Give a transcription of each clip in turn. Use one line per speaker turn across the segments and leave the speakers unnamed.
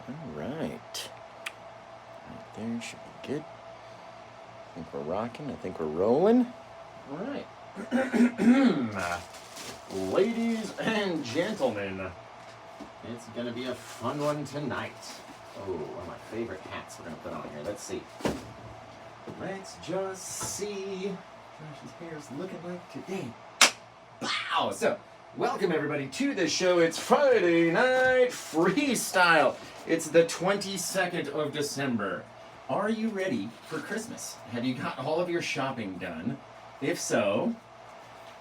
Alright. Right there should be good. I think we're rocking. I think we're rolling. Alright. Ladies and gentlemen, it's going to be a fun one tonight. Oh, one of my favorite hats we're going to put on here. Let's see. Let's just see what Josh's hair is looking like today. Wow! So, welcome everybody to the show. It's Friday Night Freestyle. It's the 22nd of December. Are you ready for Christmas? Have you got all of your shopping done? If so,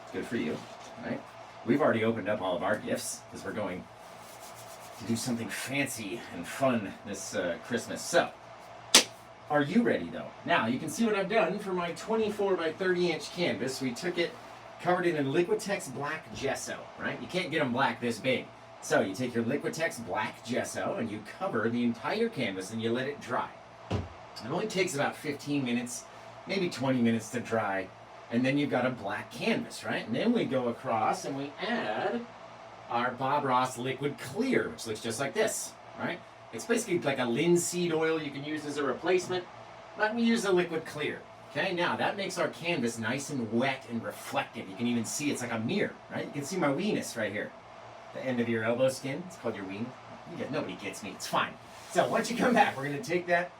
it's good for you, right? We've already opened up all of our gifts because we're going to do something fancy and fun this Christmas. So, are you ready though? Now, you can see what I've done for my 24 by 30 inch canvas. We took it, covered it in Liquitex black gesso, right? You can't get them black this big. So you take your Liquitex black gesso and you cover the entire canvas and you let it dry. It only takes about 15 minutes, maybe 20 minutes to dry. And then you've got a black canvas, right? And then we go across and we add our Bob Ross liquid clear, which looks just like this, right? It's basically like a linseed oil you can use as a replacement, but we use a liquid clear. Okay, now that makes our canvas nice and wet and reflective. You can even see it's like a mirror, right? You can see my weenus right here. The end of your elbow skin, it's called your ween. Nobody gets me, it's fine. So once you come back, we're gonna take that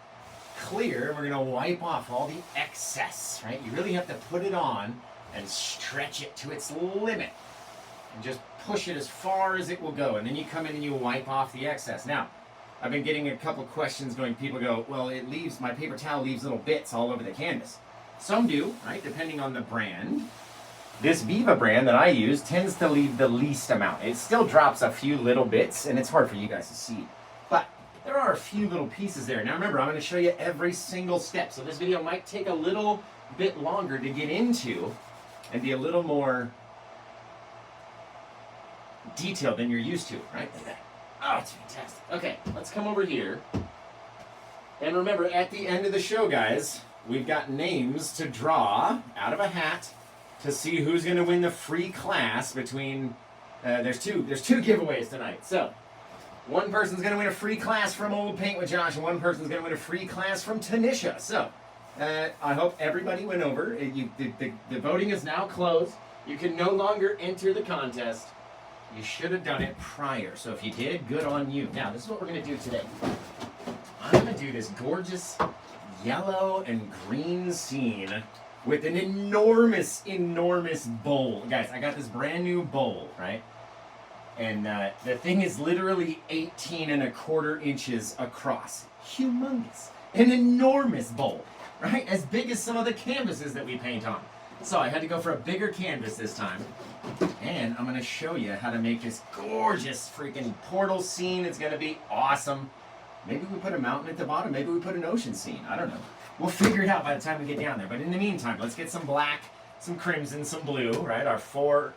clear and we're gonna wipe off all the excess, right? You really have to put it on and stretch it to its limit. And just push it as far as it will go. And then you come in and you wipe off the excess. Now, I've been getting a couple questions going, people go, well, it leaves, my paper towel leaves little bits all over the canvas. Some do, right, depending on the brand. This Viva brand that I use tends to leave the least amount. It still drops a few little bits, and it's hard for you guys to see. But there are a few little pieces there. Now remember, I'm going to show you every single step. So this video might take a little bit longer to get into and be a little more detailed than you're used to, right? Look at that. Oh, it's fantastic. Okay, let's come over here. And remember, at the end of the show, guys, we've got names to draw out of a hat to see who's going to win the free class between... there's two giveaways tonight. So, one person's going to win a free class from Old Paint with Josh, and one person's going to win a free class from Tanisha. So, I hope everybody went over. The voting is now closed. You can no longer enter the contest. You should have done it prior. So if you did, good on you. Now, this is what we're going to do today. I'm going to do this gorgeous yellow and green scene with an enormous, enormous bowl. Guys, I got this brand new bowl, right? And the thing is literally 18¼ inches across. Humongous. An enormous bowl, right? As big as some of the canvases that we paint on. So I had to go for a bigger canvas this time. And I'm going to show you how to make this gorgeous freaking portal scene. It's going to be awesome. Maybe we put a mountain at the bottom. Maybe we put an ocean scene. I don't know. We'll figure it out by the time we get down there. But in the meantime, let's get some black, some crimson, some blue, right? Our four,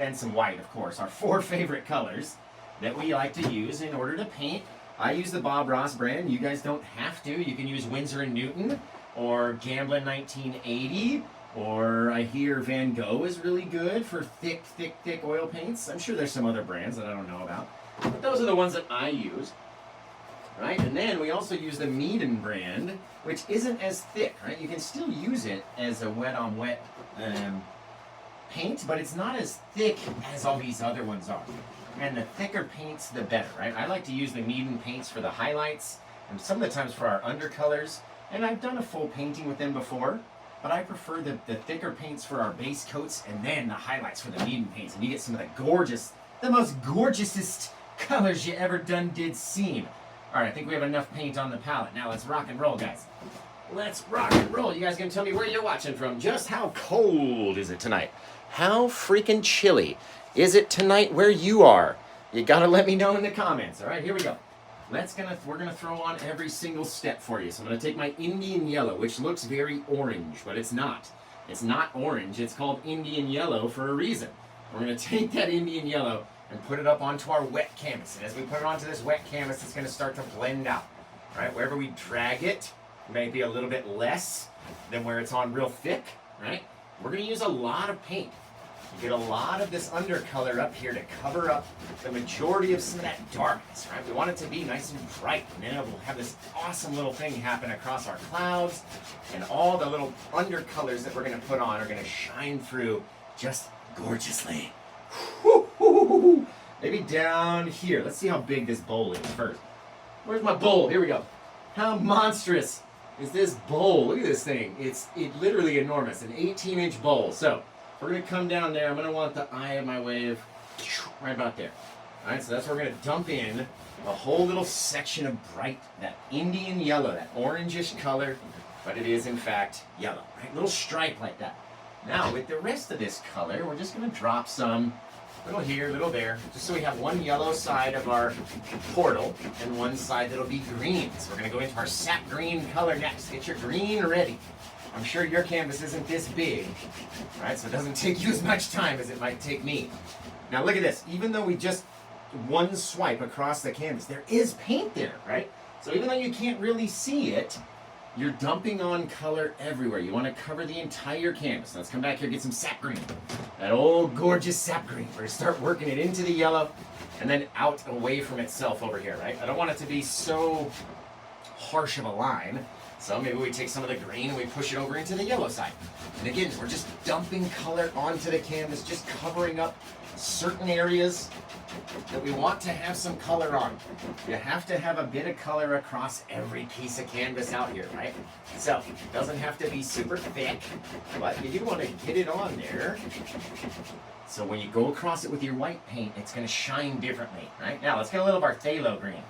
and some white, of course. Our four favorite colors that we like to use in order to paint. I use the Bob Ross brand. You guys don't have to. You can use Winsor & Newton or Gamblin 1980. Or I hear Van Gogh is really good for thick, thick, thick oil paints. I'm sure there's some other brands that I don't know about. But those are the ones that I use. Right? And then we also use the Meaden brand, which isn't as thick, right? You can still use it as a wet-on-wet paint, but it's not as thick as all these other ones are. And the thicker paints, the better, right? I like to use the Meaden paints for the highlights, and some of the times for our undercolors. And I've done a full painting with them before. But I prefer the thicker paints for our base coats and then the highlights for the Meaden paints. And you get some of the most gorgeousest colors you ever did seen. All right, I think we have enough paint on the palette. Now let's rock and roll, guys. Let's rock and roll. You guys gonna tell me where you're watching from? Just how cold is it tonight? How freaking chilly is it tonight where you are? You gotta let me know in the comments. All right, here we go. We're gonna throw on every single step for you. So I'm gonna take my Indian yellow, which looks very orange, but it's not. It's not orange. It's called Indian yellow for a reason. We're gonna take that Indian yellow and put it up onto our wet canvas. And as we put it onto this wet canvas, it's gonna start to blend out. Right? Wherever we drag it, maybe a little bit less than where it's on real thick. Right? We're gonna use a lot of paint. You get a lot of this undercolor up here to cover up the majority of some of that darkness, right? We want it to be nice and bright, and then we'll have this awesome little thing happen across our clouds, and all the little undercolors that we're going to put on are going to shine through just gorgeously. Maybe down here. Let's see how big this bowl is first. Where's my bowl? Here we go. How monstrous is this bowl? Look at this thing. It's literally enormous. An 18-inch bowl. So we're going to come down there. I'm going to want the eye of my wave right about there. All right, so that's where we're going to dump in a whole little section of bright, that Indian yellow, that orangish color, but it is in fact yellow, right? Little stripe like that. Now with the rest of this color, we're just going to drop some, little here, little there, just so we have one yellow side of our portal and one side that'll be green. So we're going to go into our sap green color next. Get your green ready. I'm sure your canvas isn't this big, right? So it doesn't take you as much time as it might take me. Now look at this. Even though we just one swipe across the canvas, there is paint there, right? So even though you can't really see it, you're dumping on color everywhere. You want to cover the entire canvas. Let's come back here and get some sap green. That old gorgeous sap green. We're going to start working it into the yellow and then out away from itself over here, right? I don't want it to be so harsh of a line. So maybe we take some of the green and we push it over into the yellow side. And again, we're just dumping color onto the canvas, just covering up certain areas that we want to have some color on. You have to have a bit of color across every piece of canvas out here, right? So it doesn't have to be super thick, but you do want to get it on there. So when you go across it with your white paint, it's going to shine differently, right? Now let's get a little of our phthalo green.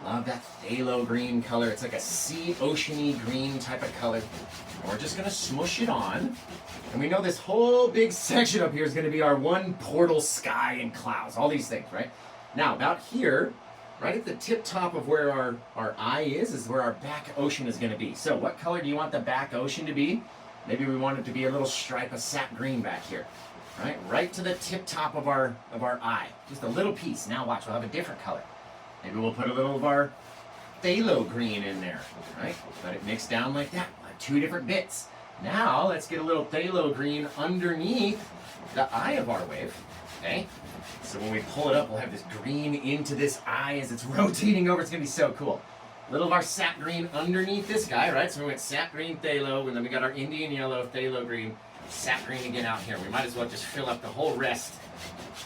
Love that phthalo green color. It's like a sea oceany green type of color. And we're just going to smush it on. And we know this whole big section up here is going to be our one portal sky and clouds. All these things, right? Now, about here, right at the tip top of where our eye is where our back ocean is going to be. So what color do you want the back ocean to be? Maybe we want it to be a little stripe of sap green back here. Right to the tip top of our eye. Just a little piece. Now watch, we'll have a different color. Maybe we'll put a little of our phthalo green in there, right? Let it mix down like that. We'll have two different bits. Now, let's get a little phthalo green underneath the eye of our wave, okay? So when we pull it up, we'll have this green into this eye as it's rotating over. It's going to be so cool. A little of our sap green underneath this guy, right? So we went sap green, phthalo, and then we got our Indian yellow, phthalo green, sap green again out here. We might as well just fill up the whole rest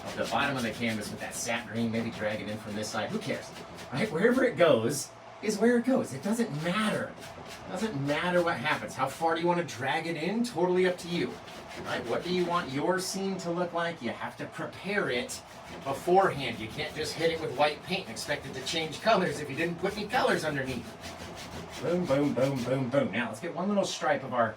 of the bottom of the canvas with that sap green, maybe drag it in from this side. Who cares, right? Wherever it goes is where it goes. It doesn't matter. It doesn't matter what happens. How far do you want to drag it in? Totally up to you, right? What do you want your scene to look like? You have to prepare it beforehand. You can't just hit it with white paint and expect it to change colors if you didn't put any colors underneath. Boom, boom, boom, boom, boom. Now let's get one little stripe of our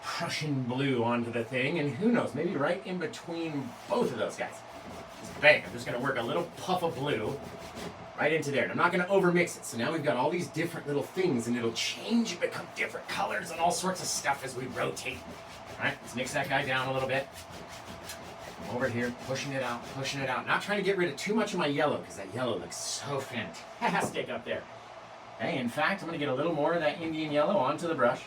Prussian blue onto the thing, and who knows, maybe right in between both of those guys. Just bang, I'm just going to work a little puff of blue right into there. And I'm not going to overmix it. So now we've got all these different little things, and it'll change and become different colors and all sorts of stuff as we rotate. All right, let's mix that guy down a little bit. Over here, pushing it out, pushing it out. Not trying to get rid of too much of my yellow, because that yellow looks so fantastic up there. Okay, in fact, I'm going to get a little more of that Indian yellow onto the brush.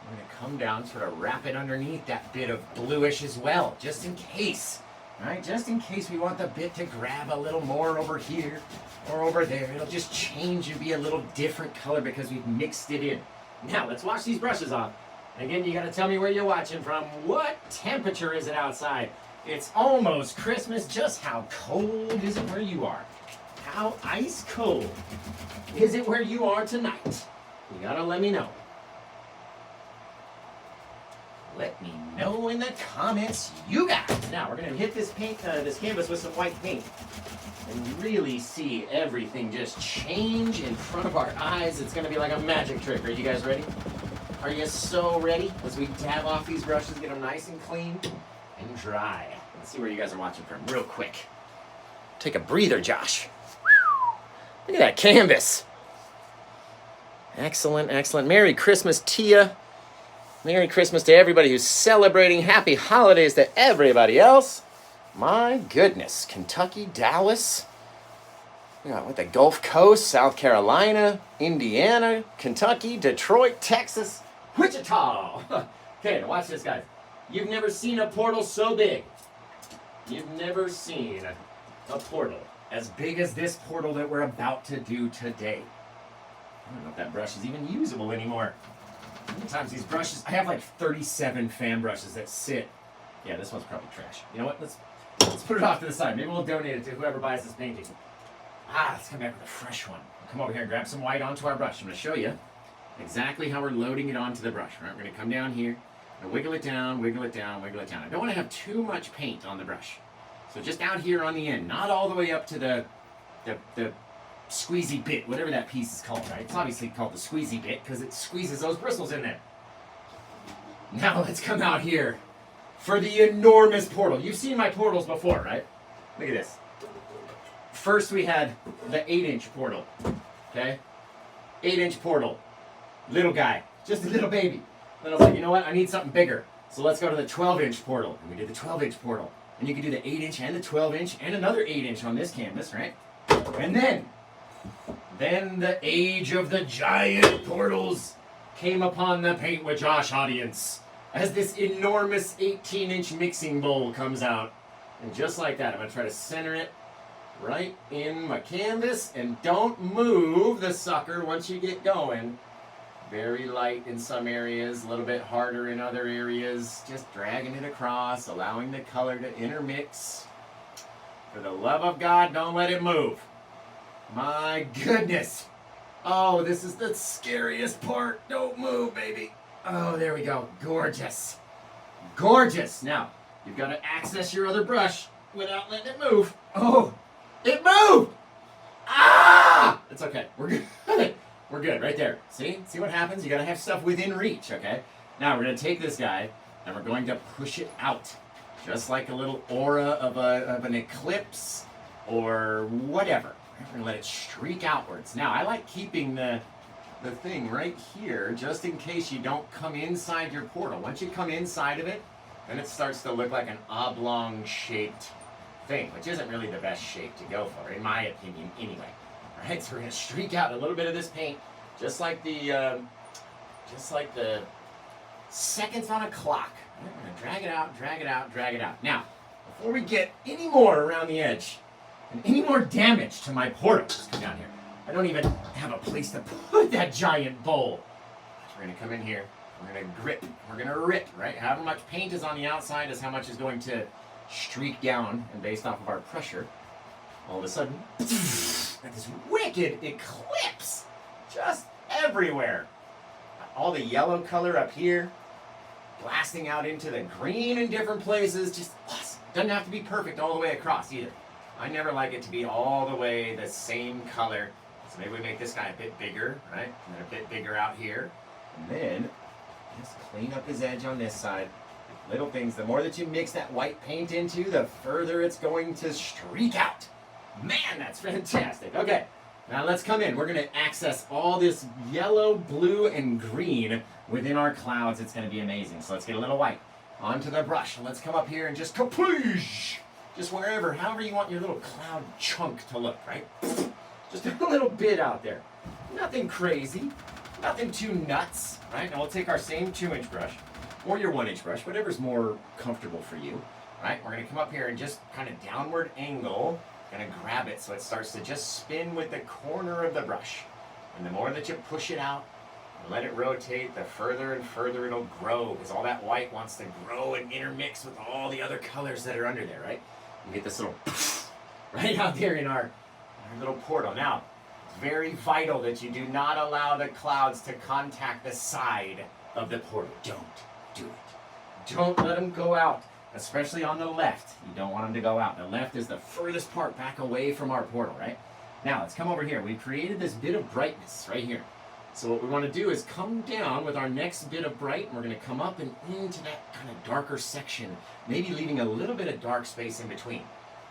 I'm going to come down, sort of wrap it underneath that bit of bluish as well, just in case. Right? Just in case we want the bit to grab a little more over here or over there. It'll just change and be a little different color because we've mixed it in. Now, let's wash these brushes off. And again, you got to tell me where you're watching from. What temperature is it outside? It's almost Christmas. Just how cold is it where you are? How ice cold is it where you are tonight? You got to let me know. Let me know in the comments you got. Now we're gonna hit this paint, this canvas with some white paint, and really see everything just change in front of our eyes. It's gonna be like a magic trick. Are you guys ready? Are you so ready? As we dab off these brushes, get them nice and clean and dry. Let's see where you guys are watching from real quick. Take a breather, Josh. Look at that canvas. Excellent, excellent. Merry Christmas, Tia. Merry Christmas to everybody who's celebrating. Happy holidays to everybody else. My goodness. Kentucky, Dallas. We got what, the Gulf Coast, South Carolina, Indiana, Kentucky, Detroit, Texas, Wichita. Okay, now watch this, guys. You've never seen a portal so big. You've never seen a portal as big as this portal that we're about to do today. I don't know if that brush is even usable anymore. Sometimes these brushes, I have like 37 fan brushes that sit. Yeah, this one's probably trash. You know what? Let's put it off to the side. Maybe we'll donate it to whoever buys this painting. Let's come back with a fresh one. Come over here and grab some white onto our brush. I'm going to show you exactly how we're loading it onto the brush. Right? We're going to come down here and wiggle it down, wiggle it down, wiggle it down. I don't want to have too much paint on the brush. So just out here on the end, not all the way up to the squeezy bit, whatever that piece is called, right? It's obviously called the squeezy bit because it squeezes those bristles in there. Now let's come out here for the enormous portal. You've seen my portals before, right? Look at this. First we had the 8-inch portal, okay? 8-inch portal, little guy, just a little baby. Then I was like, you know what? I need something bigger. So let's go to the 12-inch portal. And we did the 12-inch portal. And you can do the 8-inch and the 12-inch and another 8-inch on this canvas, right? And then the age of the giant portals came upon the Paint with Josh audience as this enormous 18-inch mixing bowl comes out. And just like that, I'm going to try to center it right in my canvas. And don't move the sucker once you get going. Very light in some areas, a little bit harder in other areas. Just dragging it across, allowing the color to intermix. For the love of God, don't let it move. My goodness. Oh, this is the scariest part. Don't move, baby. Oh, there we go. Gorgeous. Gorgeous. Now, you've got to access your other brush without letting it move. Oh, it moved. Ah! It's okay. We're good. We're good right there. See? See what happens? You got to have stuff within reach, okay? Now, we're going to take this guy and we're going to push it out. Just like a little aura of an eclipse or whatever. We're going to let it streak outwards. Now, I like keeping the thing right here just in case you don't come inside your portal. Once you come inside of it, then it starts to look like an oblong-shaped thing, which isn't really the best shape to go for, in my opinion, anyway. All right, so we're going to streak out a little bit of this paint, just like the seconds on a clock. We're going to drag it out, drag it out, drag it out. Now, before we get any more around the edge, and any more damage to my portal, let's come down here. I don't even have a place to put that giant bowl. So we're going to come in here. We're going to grip. We're going to rip, right? However much paint is on the outside is how much is going to streak down. And based off of our pressure, all of a sudden, got this wicked eclipse just everywhere. All the yellow color up here, blasting out into the green in different places. Just awesome. Doesn't have to be perfect all the way across either. I never like it to be all the way the same color. So maybe we make this guy a bit bigger, right? And then a bit bigger out here. And then just clean up his edge on this side. Little things. The more that you mix that white paint into, the further it's going to streak out. Man, that's fantastic. Okay, now let's come in. We're going to access all this yellow, blue, and green within our clouds. It's going to be amazing. So let's get a little white onto the brush. And let's come up here and just capiche. Just wherever, however you want your little cloud chunk to look, right? Just a little bit out there. Nothing crazy. Nothing too nuts, right? Now we'll take our same 2-inch brush, or your 1-inch brush, whatever's more comfortable for you, right? We're going to come up here and just kind of downward angle, going to grab it so it starts to just spin with the corner of the brush. And the more that you push it out, and let it rotate, the further and further it'll grow, because all that white wants to grow and intermix with all the other colors that are under there, right? You get this little right out there in our little portal. Now, it's very vital that you do not allow the clouds to contact the side of the portal. Don't do it. Don't let them go out, especially on the left. You don't want them to go out. The left is the furthest part back away from our portal, right? Now, let's come over here. We've created this bit of brightness right here. So what we want to do is come down with our next bit of bright, and we're going to come up and into that kind of darker section, maybe leaving a little bit of dark space in between.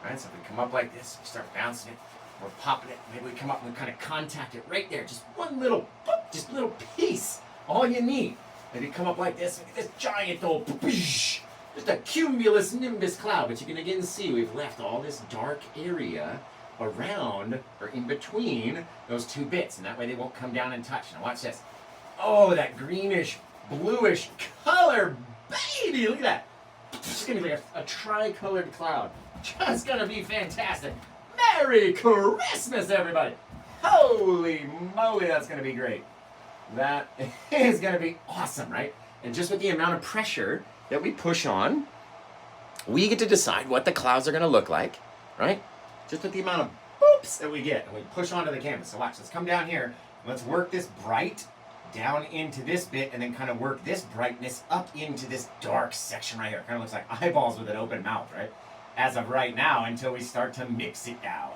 All right, so if we come up like this, we start bouncing it, we're popping it, maybe we come up and we kind of contact it right there, just one little, just a little piece, all you need. Maybe come up like this, this giant old, just a cumulus nimbus cloud, but you can again see we've left all this dark area around or in between those two bits, and that way they won't come down and touch. Now watch this. Oh, that greenish, bluish color, baby, look at that. It's just gonna be like a tri-colored cloud. Just gonna be fantastic. Merry Christmas, everybody. Holy moly, that's gonna be great. That is gonna be awesome, right? And just with the amount of pressure that we push on, we get to decide what the clouds are gonna look like, right? Just with the amount of boops that we get, and we push onto the canvas. So watch, let's come down here. Let's work this bright down into this bit, and then kind of work this brightness up into this dark section right here. It kind of looks like eyeballs with an open mouth, right? As of right now, until we start to mix it down.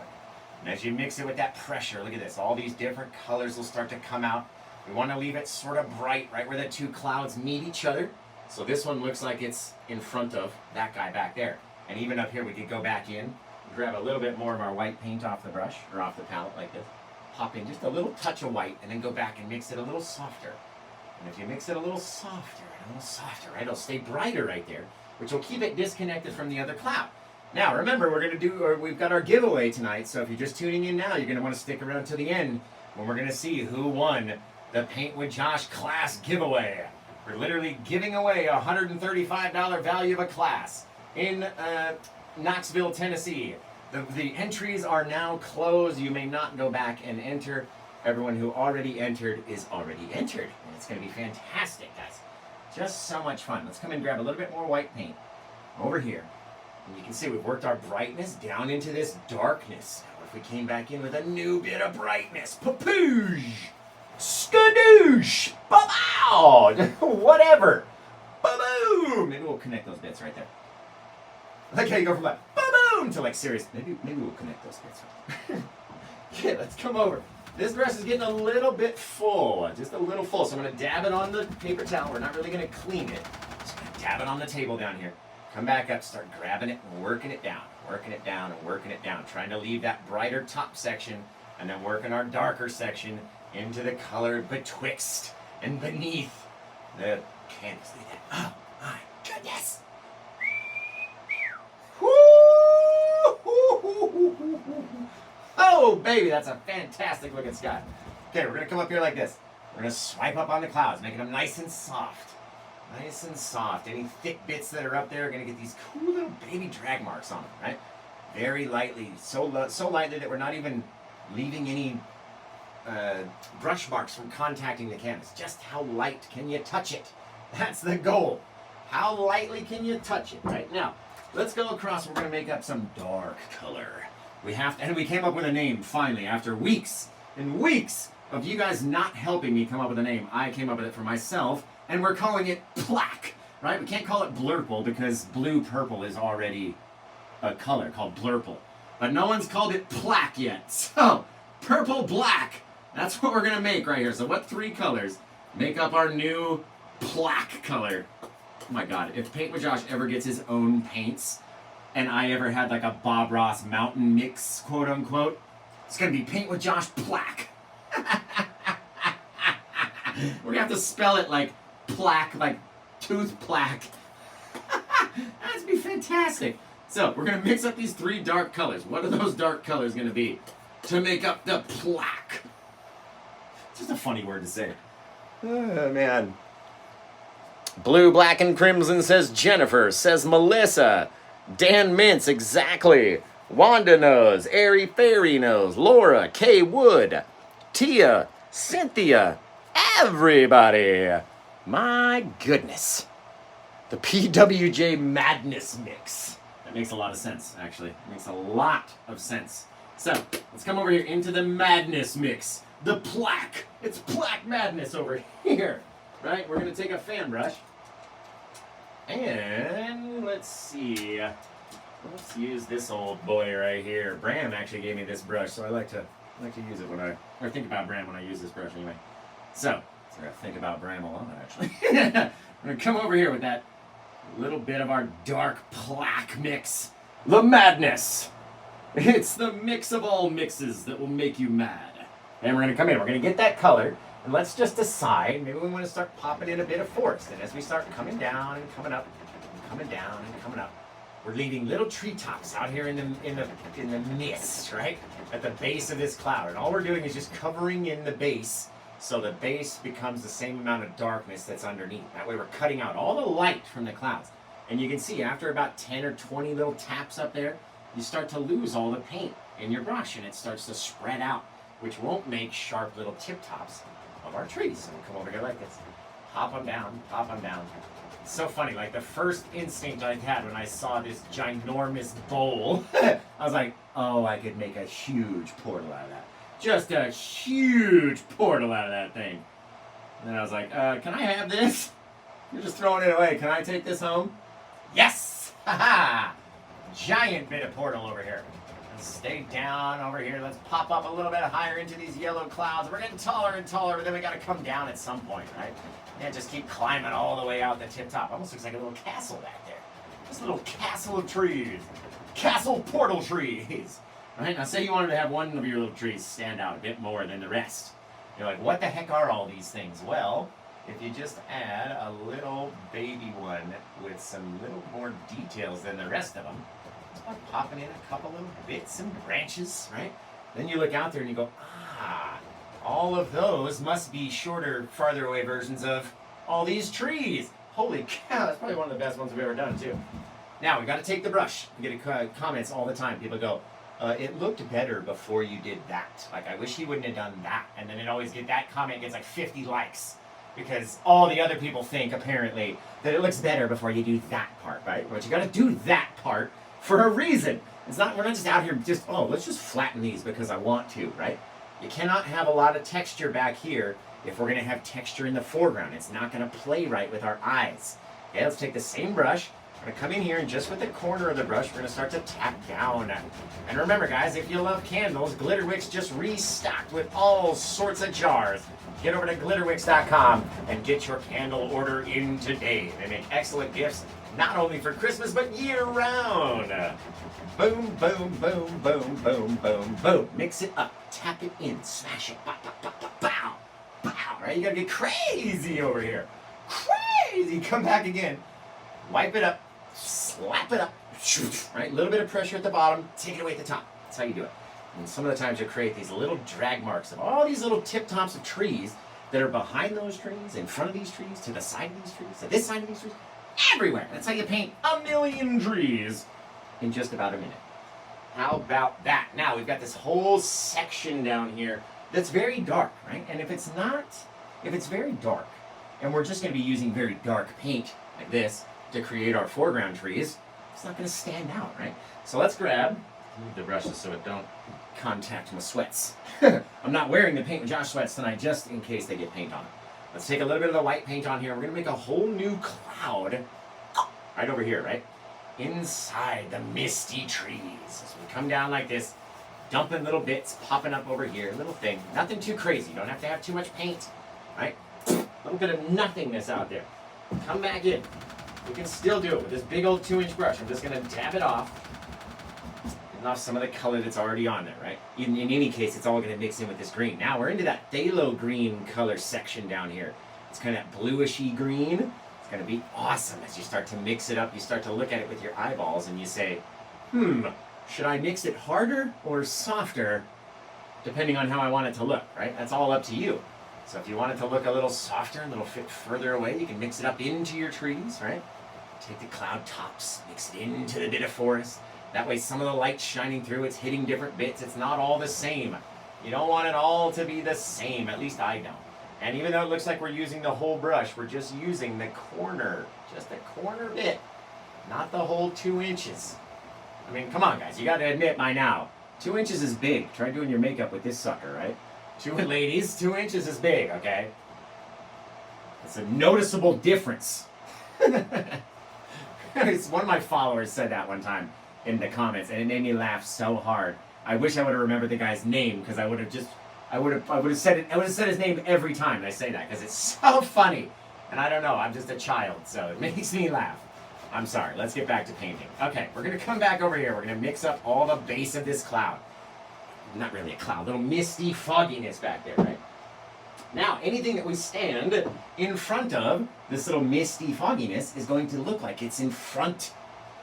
And as you mix it with that pressure, look at this, all these different colors will start to come out. We want to leave it sort of bright, right where the two clouds meet each other. So this one looks like it's in front of that guy back there. And even up here, we could go back in, grab a little bit more of our white paint off the brush, or off the palette like this. Pop in just a little touch of white, and then go back and mix it a little softer. And if you mix it a little softer, right, it'll stay brighter right there, which will keep it disconnected from the other cloud. Now, remember, we've got our giveaway tonight, so if you're just tuning in now, you're going to want to stick around to the end when we're going to see who won the Paint with Josh class giveaway. We're literally giving away a $135 value of a class in Knoxville, Tennessee. The entries are now closed. You may not go back and enter. Everyone who already entered is already entered. And it's going to be fantastic, guys. Just so much fun. Let's come and grab a little bit more white paint over here. And you can see we've worked our brightness down into this darkness. Now, if we came back in with a new bit of brightness, papoosh, skadoosh, ba-bow, whatever, ba-boom. Maybe we'll connect those bits right there. Like how you go from like ba-boom to like serious. Maybe we'll connect those bits. Yeah, let's come over. This brush is getting a little bit full, just a little full. So I'm gonna dab it on the paper towel. We're not really gonna clean it. Just gonna dab it on the table down here. Come back up, start grabbing it and working it down, working it down and working it down. Trying to leave that brighter top section and then working our darker section into the color betwixt and beneath the canvas. Look at that. Oh my goodness. Oh, baby, that's a fantastic looking sky. Okay, we're going to come up here like this. We're going to swipe up on the clouds, making them nice and soft. Nice and soft. Any thick bits that are up there are going to get these cool little baby drag marks on them, right? Very lightly, so lightly that we're not even leaving any brush marks from contacting the canvas. Just how light can you touch it? That's the goal. How lightly can you touch it, right? Now, let's go across. We're going to make up some dark color. And we came up with a name, finally, after weeks and weeks of you guys not helping me come up with a name. I came up with it for myself, and we're calling it Plaque, right? We can't call it Blurple because blue-purple is already a color called Blurple. But no one's called it Plaque yet. So, purple-black, that's what we're going to make right here. So what three colors make up our new Plaque color? Oh my God, if Paint with Josh ever gets his own paints, and I ever had like a Bob Ross mountain mix, quote unquote, it's gonna be Paint with Josh Plaque. We're gonna have to spell it like plaque, like tooth plaque. That'd be fantastic. So we're gonna mix up these three dark colors. What are those dark colors gonna be to make up the plaque? Just a funny word to say. Oh man. Blue, black, and crimson, says Jennifer, says Melissa. Dan Mintz, exactly. Wanda knows. Airy Fairy knows. Laura, Kay Wood, Tia, Cynthia, everybody. My goodness. The PWJ Madness Mix. That makes a lot of sense, actually. It makes a lot of sense. So, let's come over here into the Madness Mix. The Plaque. It's Plaque Madness over here. Right? We're going to take a fan brush. And let's see. Let's use this old boy right here. Bram actually gave me this brush, so I like to use it or think about Bram when I use this brush anyway. So I think about Bram a lot actually. I'm gonna come over here with that little bit of our dark plaque mix. The madness. It's the mix of all mixes that will make you mad. And we're gonna come in. We're gonna get that color. And let's just decide, maybe we want to start popping in a bit of forest. And as we start coming down and coming up, and coming down and coming up, we're leaving little treetops out here in the mist, right? At the base of this cloud. And all we're doing is just covering in the base so the base becomes the same amount of darkness that's underneath. That way we're cutting out all the light from the clouds. And you can see after about 10 or 20 little taps up there, you start to lose all the paint in your brush and it starts to spread out, which won't make sharp little tip tops of our trees. So we'll come over here like this. Pop them down, pop them down. It's so funny, like the first instinct I had when I saw this ginormous bowl, I was like, oh, I could make a huge portal out of that. Just a huge portal out of that thing. And then I was like, can I have this? You're just throwing it away. Can I take this home? Yes! Ha-ha! Giant bit of portal over here. Let's stay down over here. Let's pop up a little bit higher into these yellow clouds. We're getting taller and taller, but then we got to come down at some point, right? Yeah, just keep climbing all the way out the tip top. Almost looks like a little castle back there. Just a little castle of trees. Castle portal trees. Right? Now say you wanted to have one of your little trees stand out a bit more than the rest. You're like, what the heck are all these things? Well, if you just add a little baby one with some little more details than the rest of them, it's by popping in a couple little bits and branches, right? Then you look out there and you go, ah, all of those must be shorter, farther away versions of all these trees. Holy cow, that's probably one of the best ones we've ever done too. Now, we got to take the brush. We get comments all the time. People go, it looked better before you did that. Like, I wish you wouldn't have done that. And then that comment gets like 50 likes. Because all the other people think, apparently, that it looks better before you do that part, right? But you got to do that part for a reason. We're not just out here let's just flatten these because I want to, right? You cannot have a lot of texture back here if we're going to have texture in the foreground. It's not going to play right with our eyes. Okay, let's take the same brush. We're going to come in here and just with the corner of the brush, we're going to start to tap down. And remember, guys, if you love candles, Glitterwix just restocked with all sorts of jars. Get over to glitterwix.com and get your candle order in today. They make excellent gifts, not only for Christmas, but year-round. Boom, boom, boom, boom, boom, boom, boom. Mix it up. Tap it in. Smash it. Pow, pow, pow, pow, pow. Pow. Right? You got to get crazy over here. Crazy. Come back again. Wipe it up. Slap it up. Right? A little bit of pressure at the bottom. Take it away at the top. That's how you do it. And some of the times you'll create these little drag marks of all these little tip tops of trees that are behind those trees, in front of these trees, to the side of these trees, to this side of these trees, everywhere. That's how you paint a million trees in just about a minute. How about that? Now we've got this whole section down here that's very dark, right? And if it's very dark, and we're just going to be using very dark paint like this to create our foreground trees, it's not going to stand out, right? So let's move the brushes so it don't contact my sweats. I'm not wearing the paint with Josh sweats tonight just in case they get paint on it. Let's take a little bit of the white paint on here. We're going to make a whole new cloud right over here, right? Inside the misty trees. So we come down like this, dumping little bits, popping up over here, little thing. Nothing too crazy. You don't have to have too much paint, right? A little bit of nothingness out there. Come back in. We can still do it with this big old 2-inch brush. I'm just going to dab it off. Off some of the color that's already on there, right? In any case, it's all going to mix in with this green. Now we're into that phthalo green color section down here. It's kind of bluishy green. It's going to be awesome as you start to mix it up. You start to look at it with your eyeballs and you say, should I mix it harder or softer depending on how I want it to look, right? That's all up to you. So if you want it to look a little softer, a little bit further away, you can mix it up into your trees, right? Take the cloud tops, mix it into the bit of forest. That way some of the light's shining through, it's hitting different bits, it's not all the same. You don't want it all to be the same, at least I don't. And even though it looks like we're using the whole brush, we're just using the corner, just the corner bit, not the whole 2 inches. I mean, come on guys, you gotta admit by now, 2 inches is big. Try doing your makeup with this sucker, right? Ladies, 2 inches is big, okay? It's a noticeable difference. One of my followers said that one time in the comments, and it made me laugh so hard. I wish I would have remembered the guy's name because I would have said his name every time I say that because it's so funny. And I don't know, I'm just a child, so it makes me laugh. I'm sorry. Let's get back to painting. Okay, we're gonna come back over here. We're gonna mix up all the base of this cloud. Not really a cloud, little misty fogginess back there, right? Now, anything that we stand in front of, this little misty fogginess, is going to look like it's in front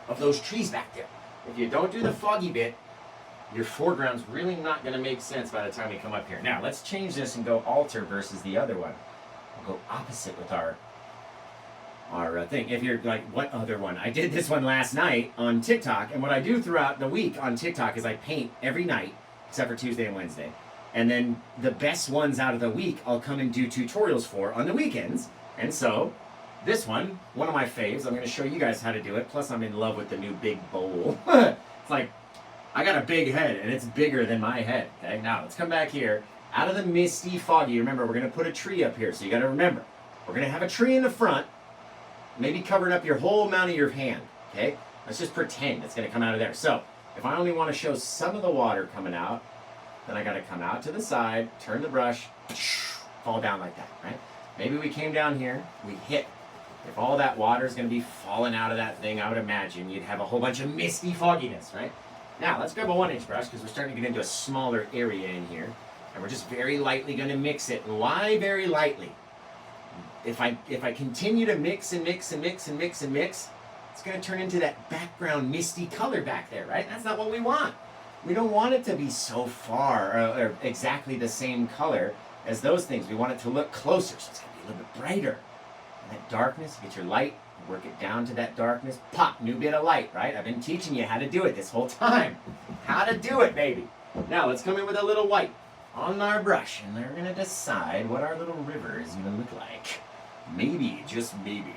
of those trees back there. If you don't do the foggy bit, your foreground's really not going to make sense by the time we come up here. Now, let's change this and go alter versus the other one. We'll go opposite with our thing. If you're like, what other one? I did this one last night on TikTok, and what I do throughout the week on TikTok is I paint every night, except for Tuesday and Wednesday. And then the best ones out of the week I'll come and do tutorials for on the weekends. And so, this one of my faves, I'm going to show you guys how to do it. Plus, I'm in love with the new big bowl. It's like, I got a big head, and it's bigger than my head. Okay, now let's come back here. Out of the misty, foggy, remember, we're going to put a tree up here. So you got to remember, we're going to have a tree in the front, maybe covering up your whole amount of your hand. Okay, let's just pretend it's going to come out of there. So if I only want to show some of the water coming out, then I got to come out to the side, turn the brush, fall down like that, right? Maybe we came down here, we hit. If all that water is going to be falling out of that thing, I would imagine you'd have a whole bunch of misty fogginess, right? Now, let's grab a 1-inch brush because we're starting to get into a smaller area in here. And we're just very lightly going to mix it. And why very lightly? If I continue to mix and mix and mix and mix and mix, it's going to turn into that background misty color back there, right? That's not what we want. We don't want it to be so far or exactly the same color as those things. We want it to look closer, so it's going to be a little bit brighter. And that darkness, get your light, work it down to that darkness, pop, new bit of light, right? I've been teaching you how to do it this whole time. How to do it, baby. Now, let's come in with a little white on our brush, and we're going to decide what our little river is going to look like. Maybe, just maybe.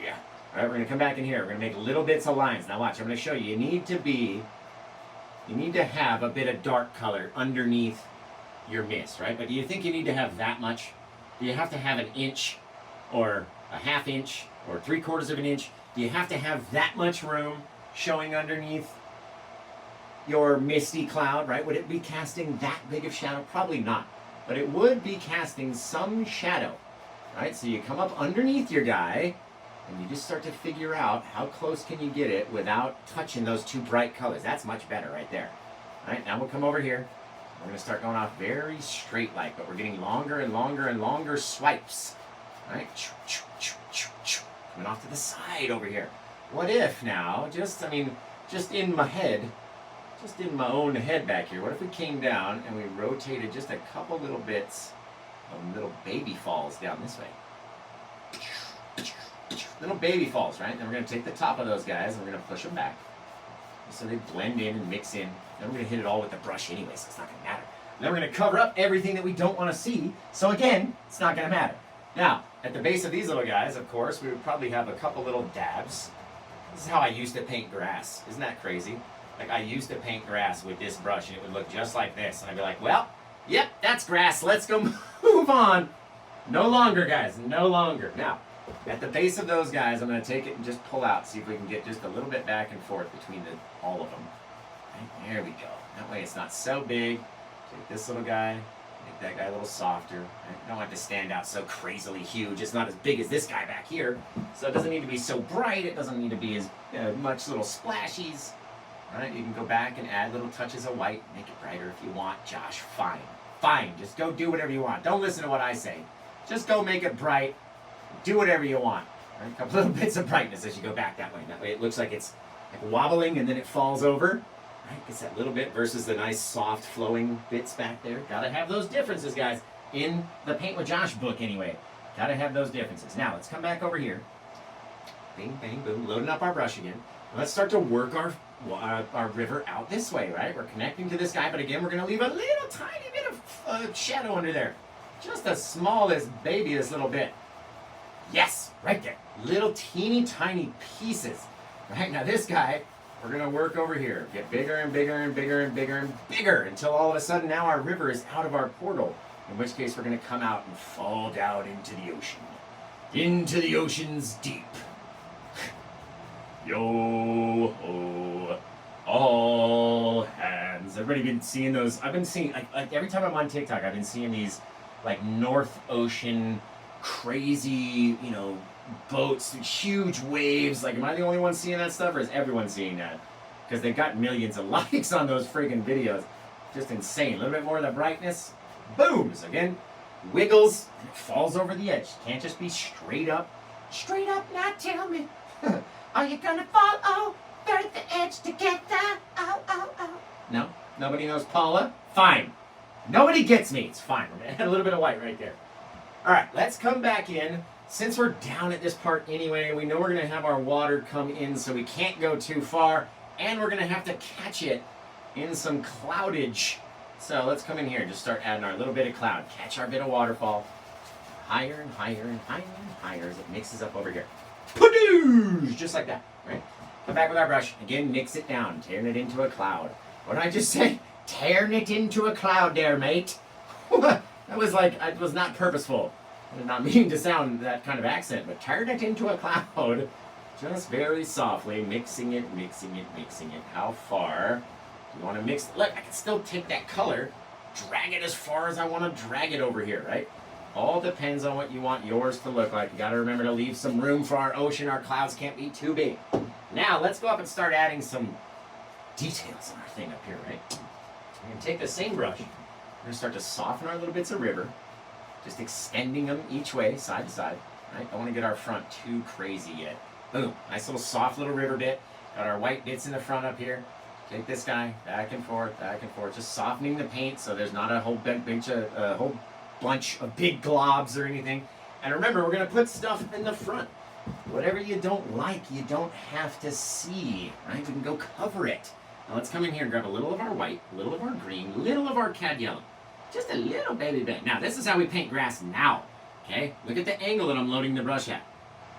All right, we're going to come back in here. We're going to make little bits of lines. Now watch, I'm going to show you. You need to have a bit of dark color underneath your mist, right? But do you think you need to have that much? Do you have to have 1 inch or a 1/2 inch or 3/4 of an inch? Do you have to have that much room showing underneath your misty cloud, right? Would it be casting that big of shadow? Probably not. But it would be casting some shadow, right? So you come up underneath your guy, and you just start to figure out how close can you get it without touching those two bright colors. That's much better right there. All right, now we'll come over here. We're going to start going off very straight like, but we're getting longer and longer and longer swipes. All right, coming off to the side over here. What if now, just in my head, just in my own head back here, what if we came down and we rotated just a couple little bits of little baby falls down this way? Little baby falls, right? Then we're going to take the top of those guys and we're going to push them back so they blend in and mix in. Then we're going to hit it all with the brush anyway, so it's not going to matter. Then we're going to cover up everything that we don't want to see, so again, it's not going to matter. Now, at the base of these little guys, of course, we would probably have a couple little dabs. This is how I used to paint grass. Isn't that crazy? Like, I used to paint grass with this brush, and it would look just like this. And I'd be like, well, yep, that's grass. Let's go move on. No longer, guys. No longer. Now, at the base of those guys, I'm going to take it and just pull out, see if we can get just a little bit back and forth between all of them. Right, there we go. That way it's not so big. Take this little guy, make that guy a little softer. Right? Don't have to stand out so crazily huge. It's not as big as this guy back here, so it doesn't need to be so bright. It doesn't need to be as much little splashies. Right? You can go back and add little touches of white, make it brighter if you want. Josh, fine. Fine. Just go do whatever you want. Don't listen to what I say. Just go make it bright. Do whatever you want. Right? A couple little bits of brightness as you go back that way. That way it looks like it's like wobbling and then it falls over. Right? Gets that little bit versus the nice soft flowing bits back there. Gotta have those differences, guys. In the Paint with Josh book anyway. Gotta have those differences. Now let's come back over here. Bing, bang, boom. Loading up our brush again. Let's start to work our river out this way, right? We're connecting to this guy, but again, we're going to leave a little tiny bit of shadow under there. Just the smallest, babyest little bit. Yes, right there. Little teeny tiny pieces. Right, now this guy, we're going to work over here. Get bigger and bigger and bigger and bigger and bigger until all of a sudden now our river is out of our portal. In which case we're going to come out and fall down into the ocean. Into the ocean's deep. Yo ho, all hands. Everybody been seeing those? I've been seeing, like every time I'm on TikTok, I've been seeing these like North Ocean crazy, boats, huge waves. Like, am I the only one seeing that stuff, or is everyone seeing that? Because they've got millions of likes on those friggin' videos. Just insane. A little bit more of the brightness. Boom! So again, wiggles, and it falls over the edge. Can't just be straight up. Straight up, now tell me. Are you gonna fall over the edge to get that? Ow, ow, ow. No? Nobody knows Paula? Fine. Nobody gets me. It's fine. We're going to add a little bit of white right there. All right, let's come back in. Since we're down at this part anyway, we know we're going to have our water come in, so we can't go too far. And we're going to have to catch it in some cloudage. So let's come in here and just start adding our little bit of cloud. Catch our bit of waterfall. Higher and higher and higher and higher as it mixes up over here. Padoosh! Just like that, right? Come back with our brush. Again, mix it down, tearing it into a cloud. What did I just say? Tearing it into a cloud there, mate. That was like, it was not purposeful. I did not mean to sound that kind of accent, but turn it into a cloud. Just very softly, mixing it, mixing it, mixing it. How far do you want to mix? Look, I can still take that color, drag it as far as I want to drag it over here, right? All depends on what you want yours to look like. You got to remember to leave some room for our ocean. Our clouds can't be too big. Now, let's go up and start adding some details in our thing up here, right? We're going to take the same brush. We're going to start to soften our little bits of river, just extending them each way, side to side, right? Don't want to get our front too crazy yet. Boom, nice little soft little river bit. Got our white bits in the front up here. Take this guy back and forth, just softening the paint so there's not a whole bunch of big globs or anything. And remember, we're going to put stuff in the front. Whatever you don't like, you don't have to see, right? We can go cover it. Now let's come in here and grab a little of our white, a little of our green, a little of our cadmium. Just a little baby bit. Now, this is how we paint grass now, okay? Look at the angle that I'm loading the brush at.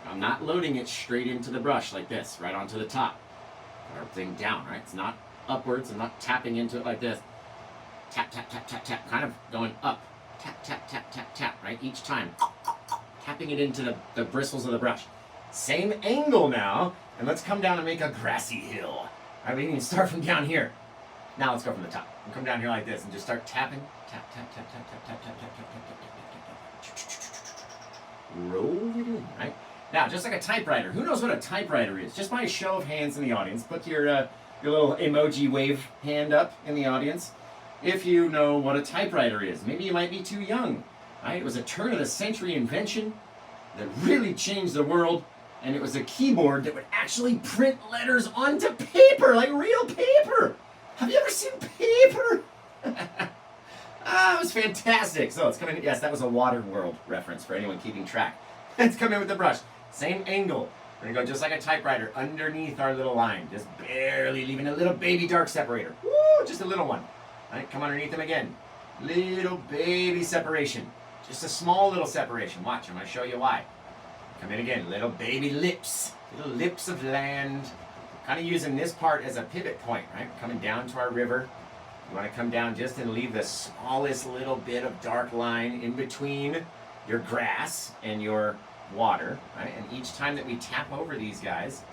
I'm not loading it straight into the brush like this, right onto the top. Put our thing down, right? It's not upwards. I'm not tapping into it like this. Tap, tap, tap, tap, tap. Kind of going up. Tap, tap, tap, tap, tap, right? Each time. Tapping it into the bristles of the brush. Same angle now. And let's come down and make a grassy hill. All right, we can start from down here. Now let's go from the top. We'll come down here like this and just start tapping. Tap, tap, tap, tap, tap, tap, tap, tap, tap, tap, tap, tap, tap, tap. Roll it in, right? Now, just like a typewriter, who knows what a typewriter is? Just by a show of hands in the audience. Put your little emoji wave hand up in the audience if you know what a typewriter is. Maybe you might be too young, right? It was a turn-of-the-century invention that really changed the world, and it was a keyboard that would actually print letters onto paper, like real paper. Have you ever seen paper? It was fantastic. So let's come in. Yes, that was a Water World reference for anyone keeping track. Let's come in with the brush. Same angle. We're going to go just like a typewriter underneath our little line. Just barely leaving a little baby dark separator. Woo! Just a little one. All right, come underneath them again. Little baby separation. Just a small little separation. Watch, I'm going to show you why. Come in again. Little baby lips. Little lips of land. Kind of using this part as a pivot point, right? Coming down to our river. You want to come down just and leave the smallest little bit of dark line in between your grass and your water, right? And each time that we tap over these guys,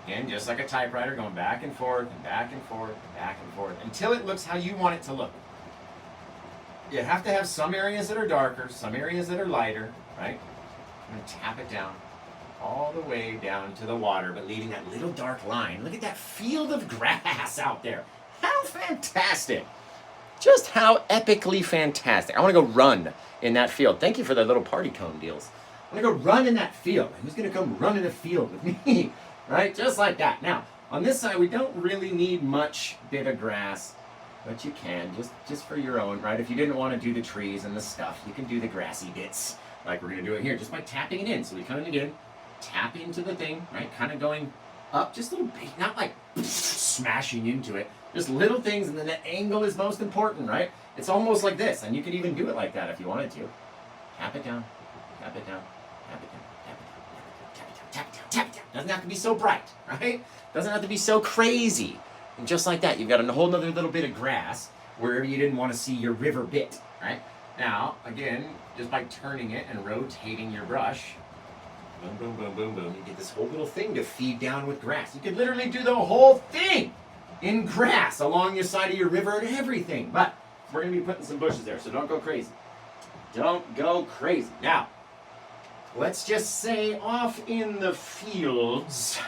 again, just like a typewriter, going back and forth and back and forth and back and forth until it looks how you want it to look. You have to have some areas that are darker, some areas that are lighter, right? I'm going to tap it down all the way down to the water, but leaving that little dark line. Look at that field of grass out there. How fantastic. Just how epically fantastic. I want to go run in that field. Thank you for the little party cone deals. I want to go run in that field. Who's going to come run in a field with me? Right? Just like that. Now, on this side, we don't really need much bit of grass, but you can, just for your own, right? If you didn't want to do the trees and the stuff, you can do the grassy bits, like we're going to do it here, just by tapping it in. So we come in again, tap into the thing, right? Kind of going up just a little bit, not like smashing into it. Just little things, and then the angle is most important, right? It's almost like this, and you could even do it like that if you wanted to. Tap it down, tap it down, tap it down, tap it down, tap it down, tap it down, tap it down. Doesn't have to be so bright, right? Doesn't have to be so crazy. And just like that, you've got a whole other little bit of grass wherever you didn't want to see your river bit, right? Now, again, just by turning it and rotating your brush, boom, boom, boom, boom, boom, you get this whole little thing to feed down with grass. You could literally do the whole thing in grass along the side of your river and everything. But we're going to be putting some bushes there, so don't go crazy. Don't go crazy. Now, let's just say off in the fields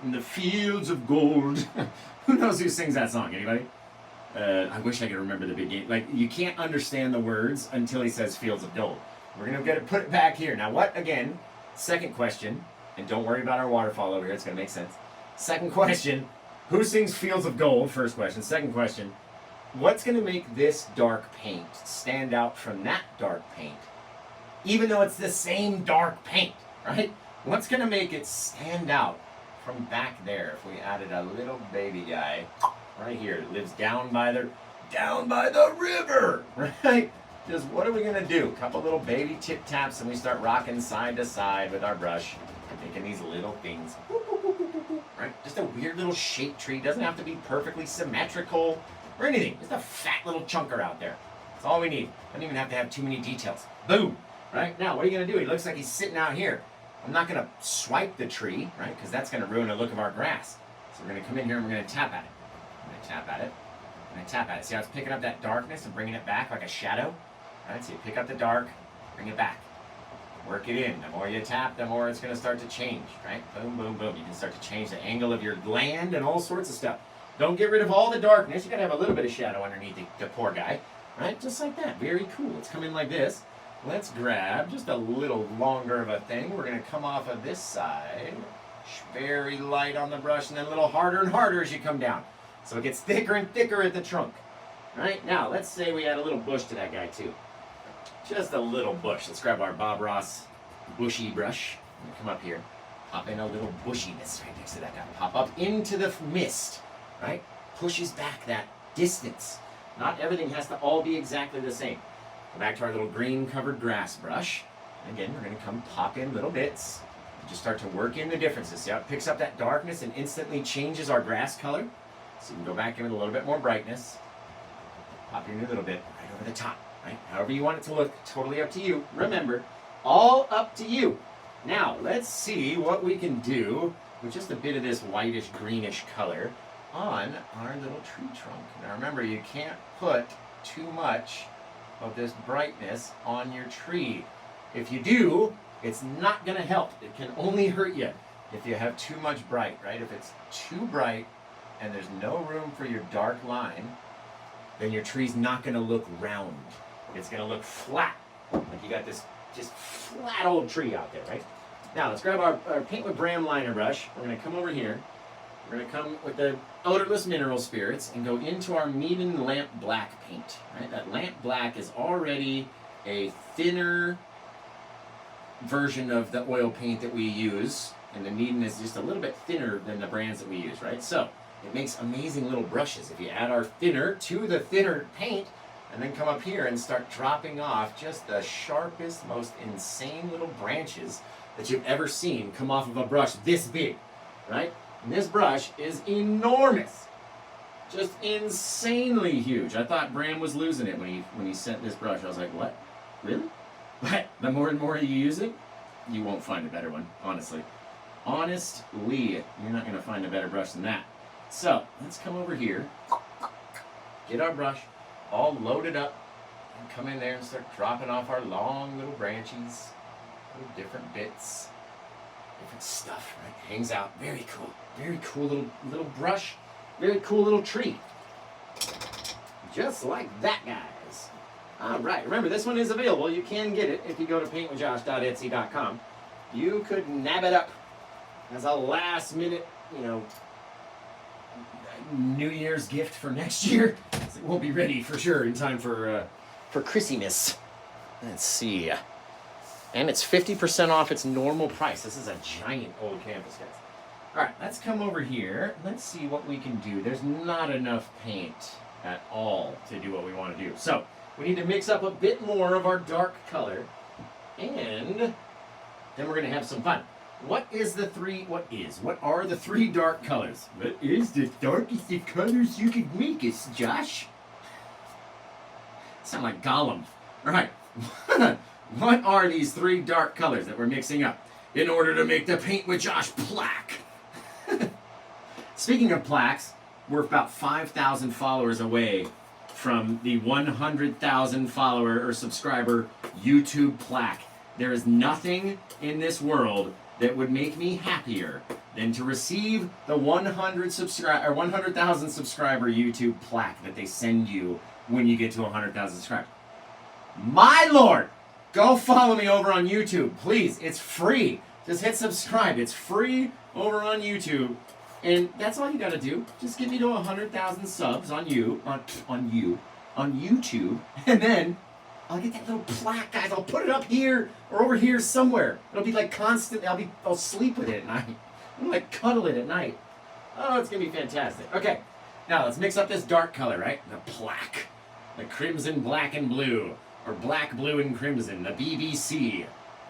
of gold. Who knows who sings that song? Anybody? I wish I could remember the beginning. Like, you can't understand the words until he says fields of gold. We're going to put it back here. Now, what, again, second question, and don't worry about our waterfall over here. It's going to make sense. Second question, who sings fields of gold? First question. Second question, what's going to make this dark paint stand out from that dark paint, even though it's the same dark paint, right? What's going to make it stand out from back there if we added a little baby guy right here that lives down by the river, right? Just what are we going to do? A couple little baby tip taps and we start rocking side to side with our brush, making these little things, right? Just a weird little shaped tree. Doesn't have to be perfectly symmetrical or anything. Just a fat little chunker out there. That's all we need. Doesn't even have to have too many details. Boom, right? Now, what are you going to do? He looks like he's sitting out here. I'm not going to swipe the tree, right? Because that's going to ruin the look of our grass. So we're going to come in here and we're going to tap at it. I'm going to tap at it. I'm going to tap at it. See how it's picking up that darkness and bringing it back like a shadow? Right? So you pick up the dark, bring it back. Work it in. The more you tap, the more it's going to start to change, right? Boom, boom, boom. You can start to change the angle of your land and all sorts of stuff. Don't get rid of all the darkness. You got to have a little bit of shadow underneath the poor guy, right? Just like that. Very cool. Let's come in like this. Let's grab just a little longer of a thing. We're going to come off of this side. Very light on the brush and then a little harder and harder as you come down. So it gets thicker and thicker at the trunk. Right? Now, let's say we add a little bush to that guy too. Just a little bush. Let's grab our Bob Ross bushy brush. Come up here. Pop in a little bushiness right next to that guy. Pop up into the mist. Right? Pushes back that distance. Not everything has to all be exactly the same. Go back to our little green covered grass brush. And again, we're going to come pop in little bits. Just start to work in the differences. See how it picks up that darkness and instantly changes our grass color? So you can go back in with a little bit more brightness. Pop in a little bit right over the top. Right? However you want it to look, totally up to you. Remember, all up to you. Now, let's see what we can do with just a bit of this whitish greenish color on our little tree trunk. Now remember, you can't put too much of this brightness on your tree. If you do, it's not going to help. It can only hurt you if you have too much bright, right? If it's too bright and there's no room for your dark line, then your tree's not going to look round. It's going to look flat, like you got this just flat old tree out there, right? Now, let's grab our Paint with Bram liner brush. We're going to come over here. We're going to come with the odorless mineral spirits and go into our Meaden lamp black paint, right? That lamp black is already a thinner version of the oil paint that we use, and the Meaden is just a little bit thinner than the brands that we use, right? So it makes amazing little brushes. If you add our thinner to the thinner paint, and then come up here and start dropping off just the sharpest, most insane little branches that you've ever seen come off of a brush this big, right? And this brush is enormous. Just insanely huge. I thought Bram was losing it when he sent this brush. I was like, what? Really? But the more and more you use it, you won't find a better one, honestly. Honestly, you're not going to find a better brush than that. So, let's come over here, get our brush all loaded up, and come in there and start dropping off our long little branches, little different bits, different stuff, right? Hangs out. Very cool little brush, very cool little tree. Just like that, guys. All right, remember this one is available. You can get it if you go to paintwithjosh.etsy.com. You could nab it up as a last minute, New Year's gift for next year. It won't be ready for sure in time for Christmas. Let's see. And it's 50% off its normal price. This is a giant old canvas, guys. All right, let's come over here. Let's see what we can do. There's not enough paint at all to do what we want to do. So we need to mix up a bit more of our dark color, and then we're going to have some fun. What are the three dark colors? What is the darkest of colors you could make us, Josh? Sound like Gollum. All right. What are these three dark colors that we're mixing up in order to make the Paint with Josh plaque? Speaking of plaques, we're about 5,000 followers away from the 100,000 follower or subscriber YouTube plaque. There is nothing in this world that would make me happier than to receive the 100,000 subscriber YouTube plaque that they send you when you get to 100,000 subscribers. My Lord, go follow me over on YouTube, please. It's free. Just hit subscribe. It's free over on YouTube. And that's all you gotta do. Just get me to 100,000 subs on YouTube, and then I'll get that little plaque, guys. I'll put it up here or over here somewhere. It'll be like constant. I'll sleep with it at night. I'll like cuddle it at night. Oh, it's gonna be fantastic. Okay, now let's mix up this dark color, right? The plaque, the crimson, black, and blue, or black, blue, and crimson. The BBC,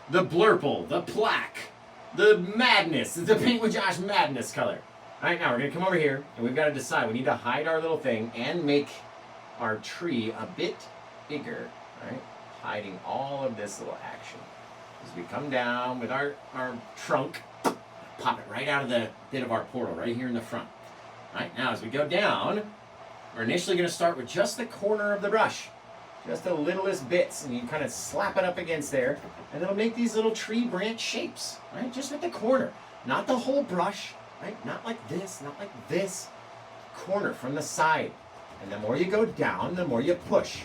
the blurple, the plaque, the madness. The Paint with Josh madness color. All right, now we're gonna come over here, and we've got to decide. We need to hide our little thing and make our tree a bit bigger, right? Hiding all of this little action. As we come down with our trunk, pop it right out of the bit of our portal, right here in the front. All right, now as we go down, we're initially gonna start with just the corner of the brush. Just the littlest bits, and you kind of slap it up against there, and it'll make these little tree branch shapes, right? Just with the corner, not the whole brush, right? Not like this, not like this. Corner from the side. And the more you go down, the more you push,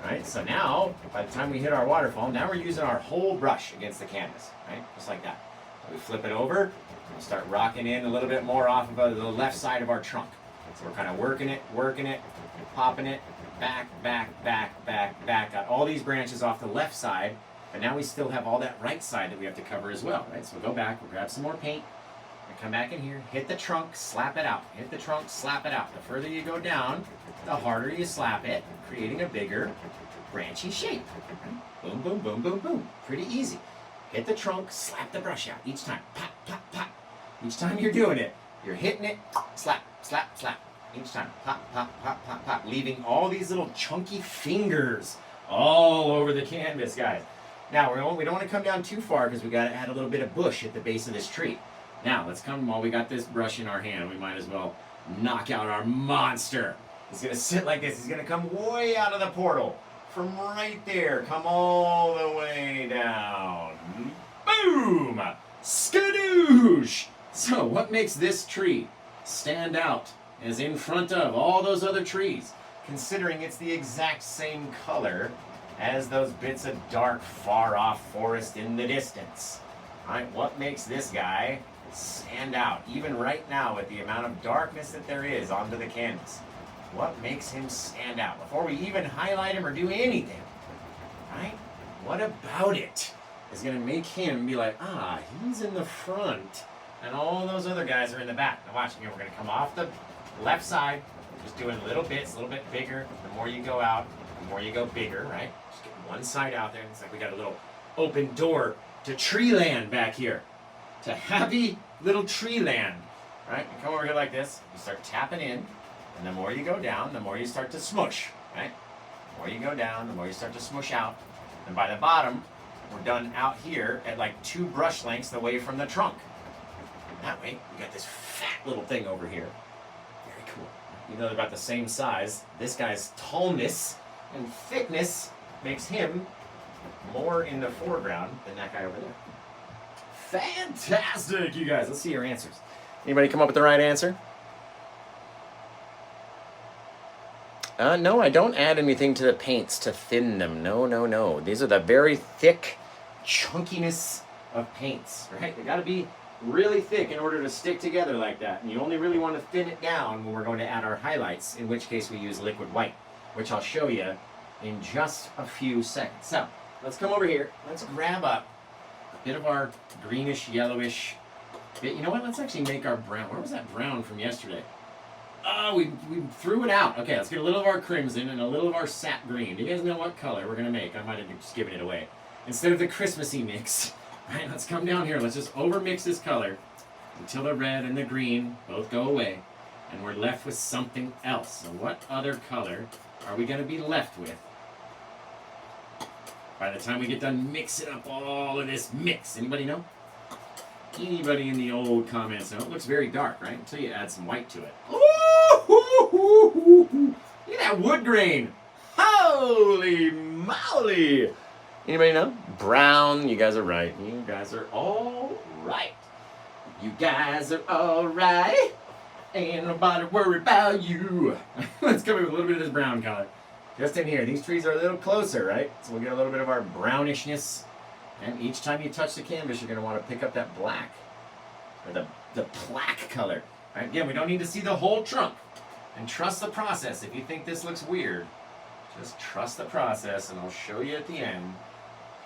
right? So now, by the time we hit our waterfall, now we're using our whole brush against the canvas, right? Just like that. So we flip it over, we start rocking in a little bit more off of the left side of our trunk. So we're kind of working it, popping it, back, got all these branches off the left side, but now we still have all that right side that we have to cover as well, right? So we'll go back, we'll grab some more paint, and come back in here, hit the trunk, slap it out, hit the trunk, slap it out. The further you go down, the harder you slap it, creating a bigger branchy shape. Boom, boom, boom, boom, boom. Pretty easy. Hit the trunk, slap the brush out each time. Pop, pop, pop. Each time you're doing it, you're hitting it, slap, slap, slap. Each time, pop, pop, pop, pop, pop, leaving all these little chunky fingers all over the canvas, guys. Now, we don't want to come down too far because we got to add a little bit of bush at the base of this tree. Now, let's come, while we got this brush in our hand, we might as well knock out our monster. He's going to sit like this. He's going to come way out of the portal. From right there, come all the way down. Boom! Skadoosh! So, what makes this tree stand out as in front of all those other trees, considering it's the exact same color as those bits of dark, far-off forest in the distance? All right, what makes this guy stand out, even right now with the amount of darkness that there is onto the canvas? What makes him stand out? Before we even highlight him or do anything, right? What about it is going to make him be like, ah, he's in the front, and all those other guys are in the back. Now watch here, we're going to come off the left side, just doing little bits, a little bit bigger. The more you go out, the more you go bigger, right? Just get one side out there. It's like we got a little open door to tree land back here. To happy little tree land, right? You come over here like this, you start tapping in, and the more you go down, the more you start to smush, right? The more you go down, the more you start to smush out. And by the bottom, we're done out here at like 2 brush lengths away from the trunk. And that way, we got this fat little thing over here. Very cool. Even though they're about the same size, this guy's tallness and thickness makes him more in the foreground than that guy over there. Fantastic, you guys. Let's see your answers. Anybody come up with the right answer? No, I don't add anything to the paints to thin them. No. These are the very thick chunkiness of paints, right? They got to be really thick in order to stick together like that. And you only really want to thin it down when we're going to add our highlights, in which case we use liquid white, which I'll show you in just a few seconds. So, let's come over here. Let's grab up a bit of our greenish, yellowish bit. You know what? Let's actually make our brown. Where was that brown from yesterday? Oh, we threw it out. Okay, let's get a little of our crimson and a little of our sap green. Do you guys know what color we're going to make? I might have just given it away. Instead of the Christmassy mix, right, let's come down here. Let's just overmix this color until the red and the green both go away. And we're left with something else. So what other color are we going to be left with by the time we get done mixing up all of this mix? Anybody know? Anybody in the old comments know? It looks very dark, right? Until you add some white to it. Ooh, look at that wood grain. Holy moly. Anybody know? Brown. You guys are right. You guys are all right. You guys are all right. Ain't nobody worried about you. Let's come in with a little bit of this brown color. Just in here. These trees are a little closer, right? So we'll get a little bit of our brownishness. And each time you touch the canvas, you're going to want to pick up that black, or the plaque color. Right? Again, we don't need to see the whole trunk. And trust the process. If you think this looks weird, just trust the process, and I'll show you at the end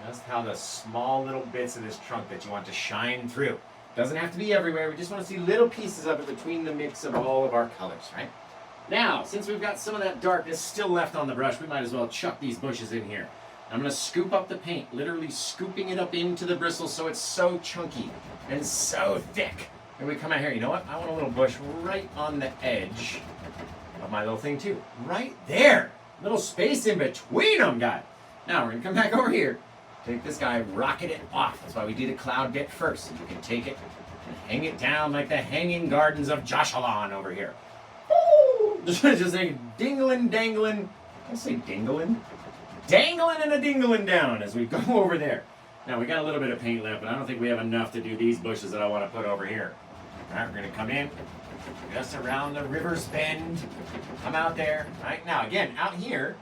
just how the small little bits of this trunk that you want to shine through. Doesn't have to be everywhere. We just want to see little pieces of it between the mix of all of our colors, right? Now, since we've got some of that darkness still left on the brush, we might as well chuck these bushes in here. I'm going to scoop up the paint, literally scooping it up into the bristles so it's so chunky and so thick. And we come out here, you know what? I want a little bush right on the edge of my little thing too. Right there. Little space in between them, guys. Now we're going to come back over here. Take this guy, rocket it off. That's why we do the cloud bit first. So you can take it and hang it down like the hanging gardens of Joshalon over here. Woo! Just like dingling, dangling. Did I say dingling? Dangling and a dingling down as we go over there. Now we got a little bit of paint left, but I don't think we have enough to do these bushes that I want to put over here. All right, we're going to come in just around the river's bend. Come out there. Right now, again, out here,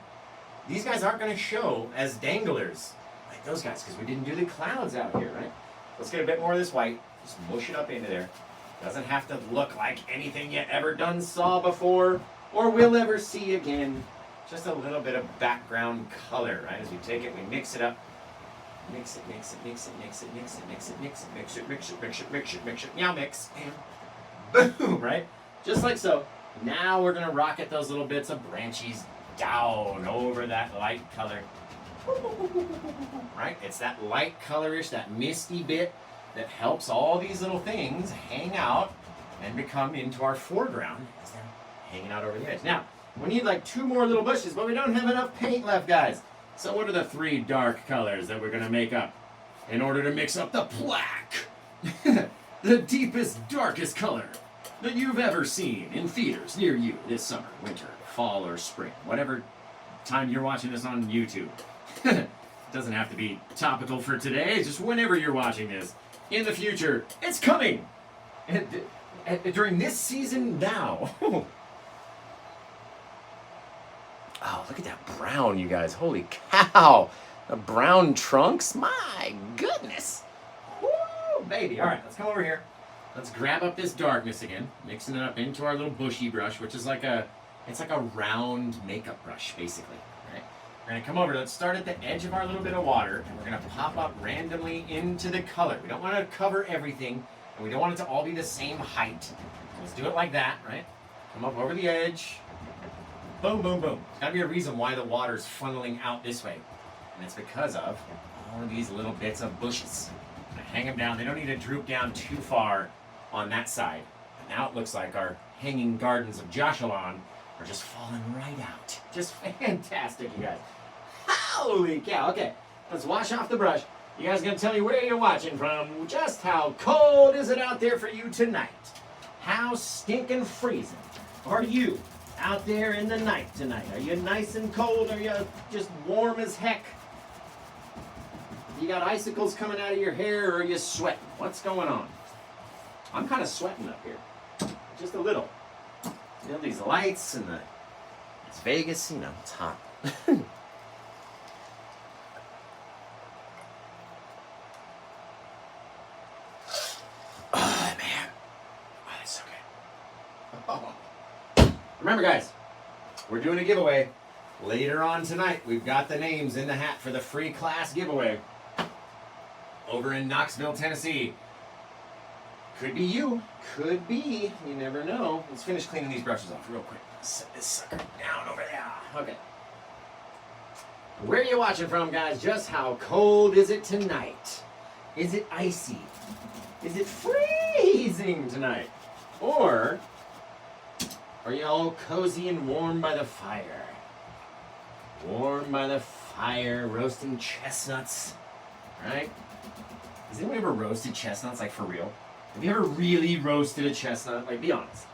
these guys aren't going to show as danglers like those guys because we didn't do the clouds out here, right? Let's get a bit more of this white. Just mush it up into there. Doesn't have to look like anything you ever done saw before or will ever see again. Just a little bit of background color, right? As we take it, we mix it up. Mix it, mix it, mix it, mix it, mix it, mix it, mix it, mix it, mix it, mix it, mix it, mix it, meow mix, and boom, right? Just like so. Now we're gonna rocket those little bits of branchies down over that light color. Right? It's that light colorish, that misty bit that helps all these little things hang out and become into our foreground as they're hanging out over the edge. Now, we need like 2 more little bushes, but we don't have enough paint left, guys. So what are the 3 dark colors that we're going to make up in order to mix up the black? The deepest, darkest color that you've ever seen in theaters near you this summer, winter, fall, or spring. Whatever time you're watching this on YouTube. It doesn't have to be topical for today, just whenever you're watching this. In the future, it's coming! During this season now. Oh, look at that brown, you guys. Holy cow. The brown trunks? My goodness. Woo, baby. All right, let's come over here. Let's grab up this darkness again, mixing it up into our little bushy brush, which is like a round makeup brush, basically. All right? We're going to come over. Let's start at the edge of our little bit of water, and we're going to pop up randomly into the color. We don't want to cover everything, and we don't want it to all be the same height. So let's do it like that, right? Come up over the edge. Boom, boom, boom. There's got to be a reason why the water's funneling out this way. And it's because of all of these little bits of bushes. I hang them down. They don't need to droop down too far on that side. But now it looks like our hanging gardens of Joshalon are just falling right out. Just fantastic, you guys. Holy cow. Okay, let's wash off the brush. You guys going to tell me where you're watching from. Just how cold is it out there for you tonight? How stinking freezing are you out there in the night tonight? Are you nice and cold? Are you just warm as heck? You got icicles coming out of your hair, or are you sweating? What's going on? I'm kind of sweating up here. Just a little. You know, these lights and it's Vegas, you know, it's hot. Oh, man. Oh, that's so good. Oh. Remember, guys, we're doing a giveaway later on tonight. We've got the names in the hat for the free class giveaway over in Knoxville, Tennessee. Could be you. Could be. You never know. Let's finish cleaning these brushes off real quick. Set this sucker down over there. Okay. Where are you watching from, guys? Just how cold is it tonight? Is it icy? Is it freezing tonight? Or are you all cozy and warm by the fire? Warm by the fire, roasting chestnuts, right? Has anyone ever roasted chestnuts, like for real? Have you ever really roasted a chestnut? Like, be honest.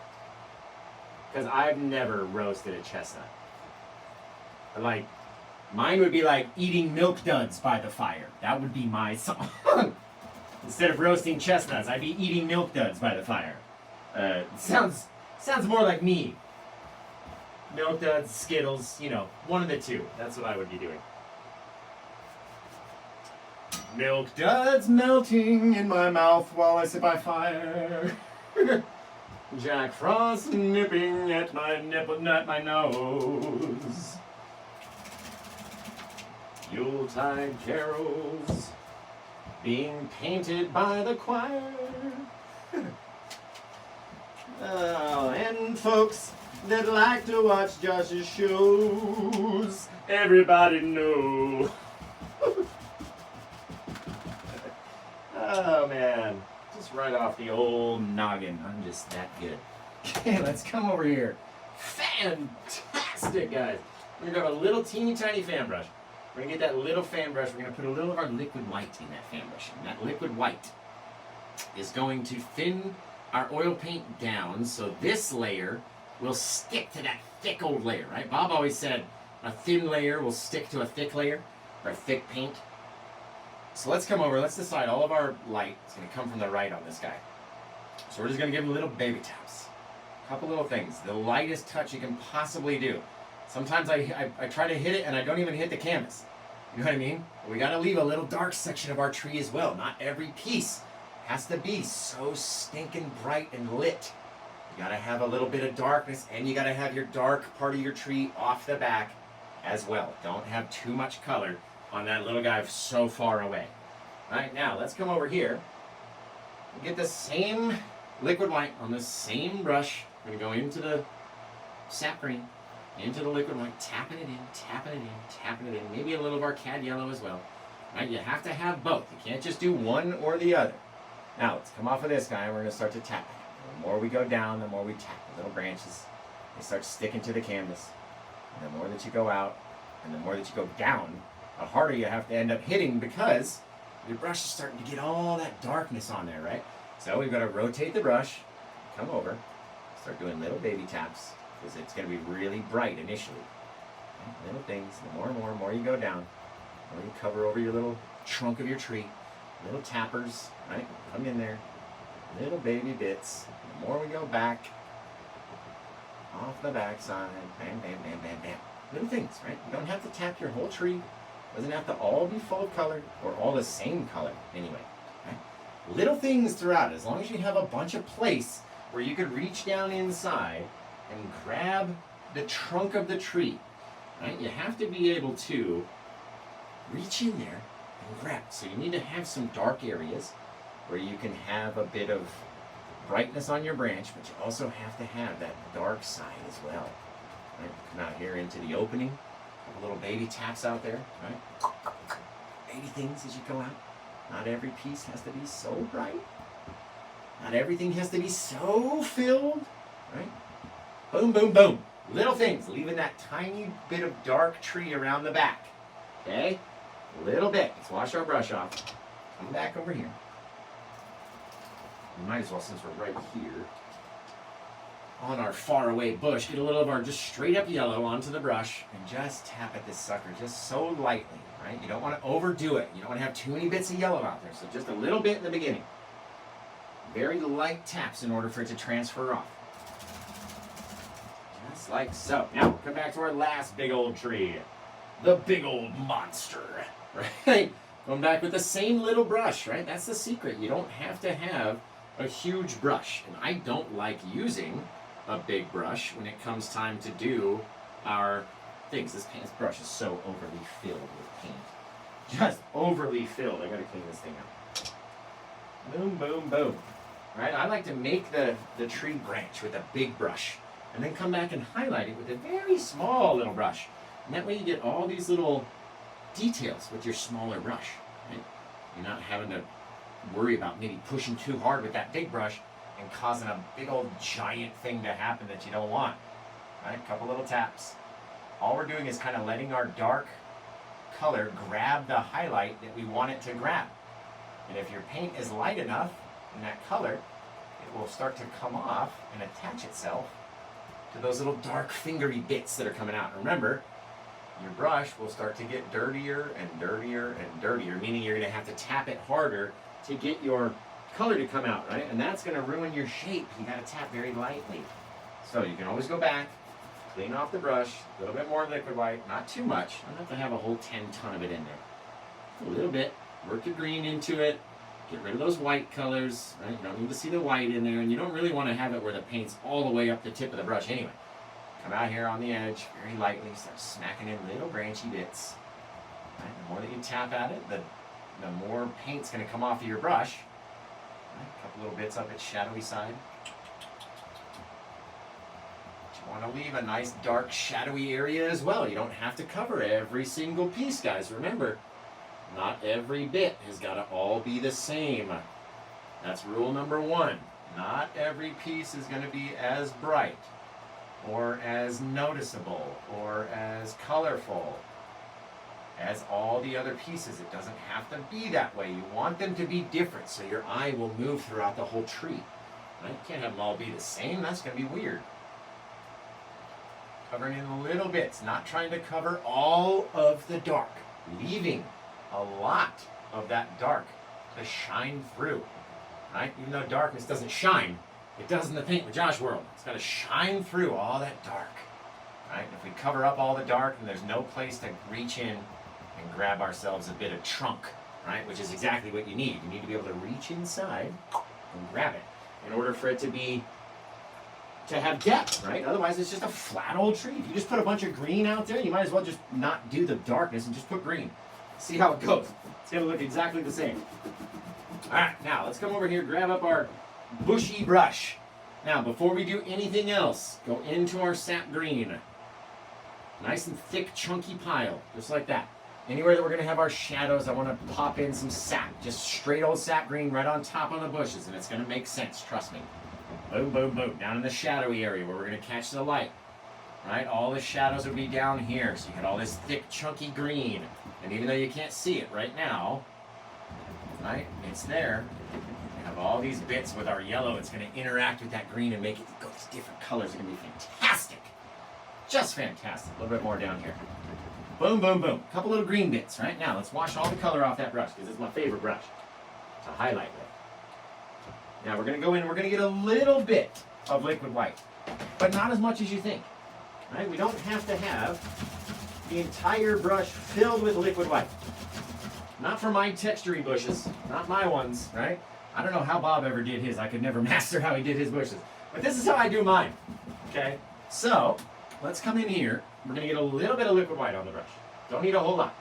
Because I've never roasted a chestnut. Like, mine would be like eating milk duds by the fire. That would be my song. Instead of roasting chestnuts, I'd be eating milk duds by the fire. Sounds more like me. Milk duds, Skittles, you know, one of the two. That's what I would be doing. Milk duds melting in my mouth while I sit by fire. Jack Frost nipping at my nose. Yuletide carols being painted by the choir. Oh, and folks that like to watch Josh's shows, everybody know. Oh man, just right off the old noggin. I'm just that good. Okay, let's come over here. Fantastic, guys. We're gonna grab a little teeny tiny fan brush. We're gonna get that little fan brush. We're gonna put a little of our liquid white in that fan brush. And that liquid white is going to thin our oil paint down so this layer will stick to that thick old layer, right? Bob always said a thin layer will stick to a thick layer, or a thick paint. So let's come over, let's decide all of our light is going to come from the right on this guy. So we're just going to give him little baby taps. A couple little things. The lightest touch you can possibly do. Sometimes I try to hit it and I don't even hit the canvas. You know what I mean? But we got to leave a little dark section of our tree as well. Not every piece has to be so stinking bright and lit. You got to have a little bit of darkness, and you got to have your dark part of your tree off the back as well. Don't have too much color on that little guy so far away. All right, now let's come over here and get the same liquid white on the same brush. We're gonna go into the sap green, into the liquid white, tapping it in, tapping it in, tapping it in. Maybe a little of our cad yellow as well. All right, you have to have both. You can't just do one or the other. Now let's come off of this guy and we're gonna start to tap. The more we go down, the more we tap. The little branches, they start sticking to the canvas. And the more that you go out, and the more that you go down, the harder you have to end up hitting because your brush is starting to get all that darkness on there, right? So we've got to rotate the brush, come over, start doing little baby taps because it's going to be really bright initially. Okay? Little things, the more and more you go down, the more you cover over your little trunk of your tree, little tappers, right? Come in there, little baby bits. The more we go back, off the backside, bam, bam, bam, bam, bam. Little things, right? You don't have to tap your whole tree. Doesn't have to all be full of color or all the same color anyway. Right? Little things throughout, as long as you have a bunch of place where you could reach down inside and grab the trunk of the tree. Right? You have to be able to reach in there and grab. So you need to have some dark areas where you can have a bit of brightness on your branch, but you also have to have that dark side as well. Right? Come out here into the opening. Little baby taps out there, right? Baby things as you go out. Not every piece has to be so bright. Not everything has to be so filled, right? Boom, boom, boom. Little things, leaving that tiny bit of dark tree around the back. Okay? A little bit. Let's wash our brush off. Come back over here. We might as well, since we're right here, on our far away bush, get a little of our just straight up yellow onto the brush and just tap at this sucker just so lightly, right? You don't want to overdo it. You don't want to have too many bits of yellow out there. So just a little bit in the beginning. Very light taps in order for it to transfer off. Just like so. Now we'll come back to our last big old tree. The big old monster, right? Going back with the same little brush, right? That's the secret. You don't have to have a huge brush. And I don't like using a big brush when it comes time to do our things. This brush is so overly filled with paint. Just overly filled. I gotta clean this thing up. Boom, boom, boom. Right? I like to make the tree branch with a big brush and then come back and highlight it with a very small little brush. And that way you get all these little details with your smaller brush. Right? You're not having to worry about maybe pushing too hard with that big brush and causing a big old giant thing to happen that you don't want. Right? A couple little taps. All we're doing is kind of letting our dark color grab the highlight that we want it to grab. And if your paint is light enough in that color, it will start to come off and attach itself to those little dark fingery bits that are coming out. Remember, your brush will start to get dirtier and dirtier and dirtier, meaning you're going to have to tap it harder to get your color to come out, right? And that's going to ruin your shape. You got to tap very lightly. So you can always go back, clean off the brush, a little bit more liquid white, not too much. I don't have to have a whole 10 ton of it in there. A little bit. Work your green into it. Get rid of those white colors, right? You don't need to see the white in there, and you don't really want to have it where the paint's all the way up the tip of the brush anyway. Come out here on the edge very lightly, start smacking in little branchy bits. Right? The more that you tap at it, the more paint's going to come off of your brush. Right? A couple little bits up its shadowy side. You want to leave a nice dark shadowy area as well. You don't have to cover every single piece, guys. Remember, not every bit has got to all be the same. That's rule number one. Not every piece is going to be as bright or as noticeable or as colorful as all the other pieces. It doesn't have to be that way. You want them to be different so your eye will move throughout the whole tree. Right? You can't have them all be the same. That's going to be weird. Covering in little bits, not trying to cover all of the dark, leaving a lot of that dark to shine through. Right? Even though darkness doesn't shine, it does in the Paint with Josh world. It's got to shine through all that dark. Right? If we cover up all the dark, then there's no place to reach in and grab ourselves a bit of trunk, right? Which is exactly what you need. You need to be able to reach inside and grab it in order for it to have depth, right? Otherwise, it's just a flat old tree. If you just put a bunch of green out there, you might as well just not do the darkness and just put green. See how it goes. It's going to look exactly the same. All right, now let's come over here, grab up our bushy brush. Now, before we do anything else, go into our sap green. Nice and thick, chunky pile, just like that. Anywhere that we're going to have our shadows, I want to pop in some sap. Just straight old sap green right on top of the bushes, and it's going to make sense, trust me. Boom, boom, boom. Down in the shadowy area where we're going to catch the light. Right? All the shadows will be down here, so you get all this thick, chunky green. And even though you can't see it right now, right, it's there. We have all these bits with our yellow. It's going to interact with that green and make it go these different colors. It's going to be fantastic. Just fantastic. A little bit more down here. Boom, boom, boom. A couple little green bits, right? Now, let's wash all the color off that brush, because it's my favorite brush to highlight with. Now, we're going to go in and we're going to get a little bit of liquid white, but not as much as you think, right? We don't have to have the entire brush filled with liquid white. Not for my textury bushes, not my ones, right? I don't know how Bob ever did his. I could never master how he did his bushes. But this is how I do mine, okay? So, let's come in here. We're going to get a little bit of liquid white on the brush. Don't need a whole lot.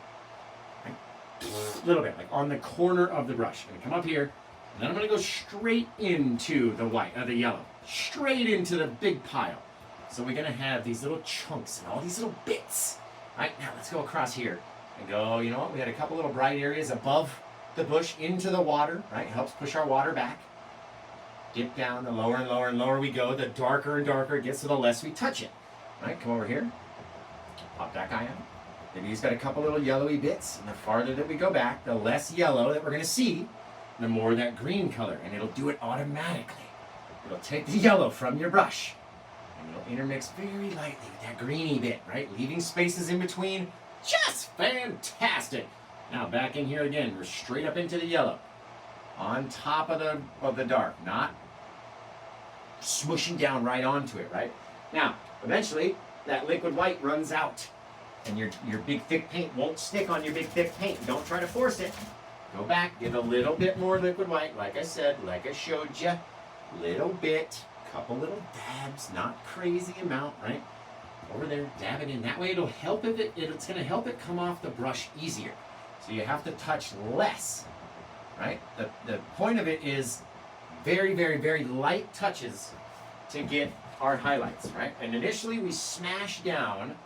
Right? A little bit, like on the corner of the brush. I'm going to come up here, and then I'm going to go straight into the white, the yellow. Straight into the big pile. So we're going to have these little chunks and all these little bits. All right, now let's go across here and go, you know what, we had a couple little bright areas above the bush into the water, right? Helps push our water back. Dip down, the lower and lower and lower we go, the darker and darker it gets, so the less we touch it. All right, come over here. Pop that guy out. Maybe he's got a couple little yellowy bits, and the farther that we go back, the less yellow that we're going to see, the more that green color, and it'll do it automatically. It'll take the yellow from your brush, and it'll intermix very lightly with that greeny bit, right? Leaving spaces in between. Just fantastic. Now back in here again, we're straight up into the yellow. On top of the dark, not smushing down right onto it, right? Now, eventually, that liquid white runs out, and your big thick paint won't stick on your big thick paint. Don't try to force it. Go back, get a little bit more liquid white, like I said, like I showed you. Little bit, couple little dabs, not crazy amount, right? Over there, dab it in. That way it'll help it's going to help it come off the brush easier. So you have to touch less, right? The point of it is very, very, very light touches to get our highlights, right? And initially we smash down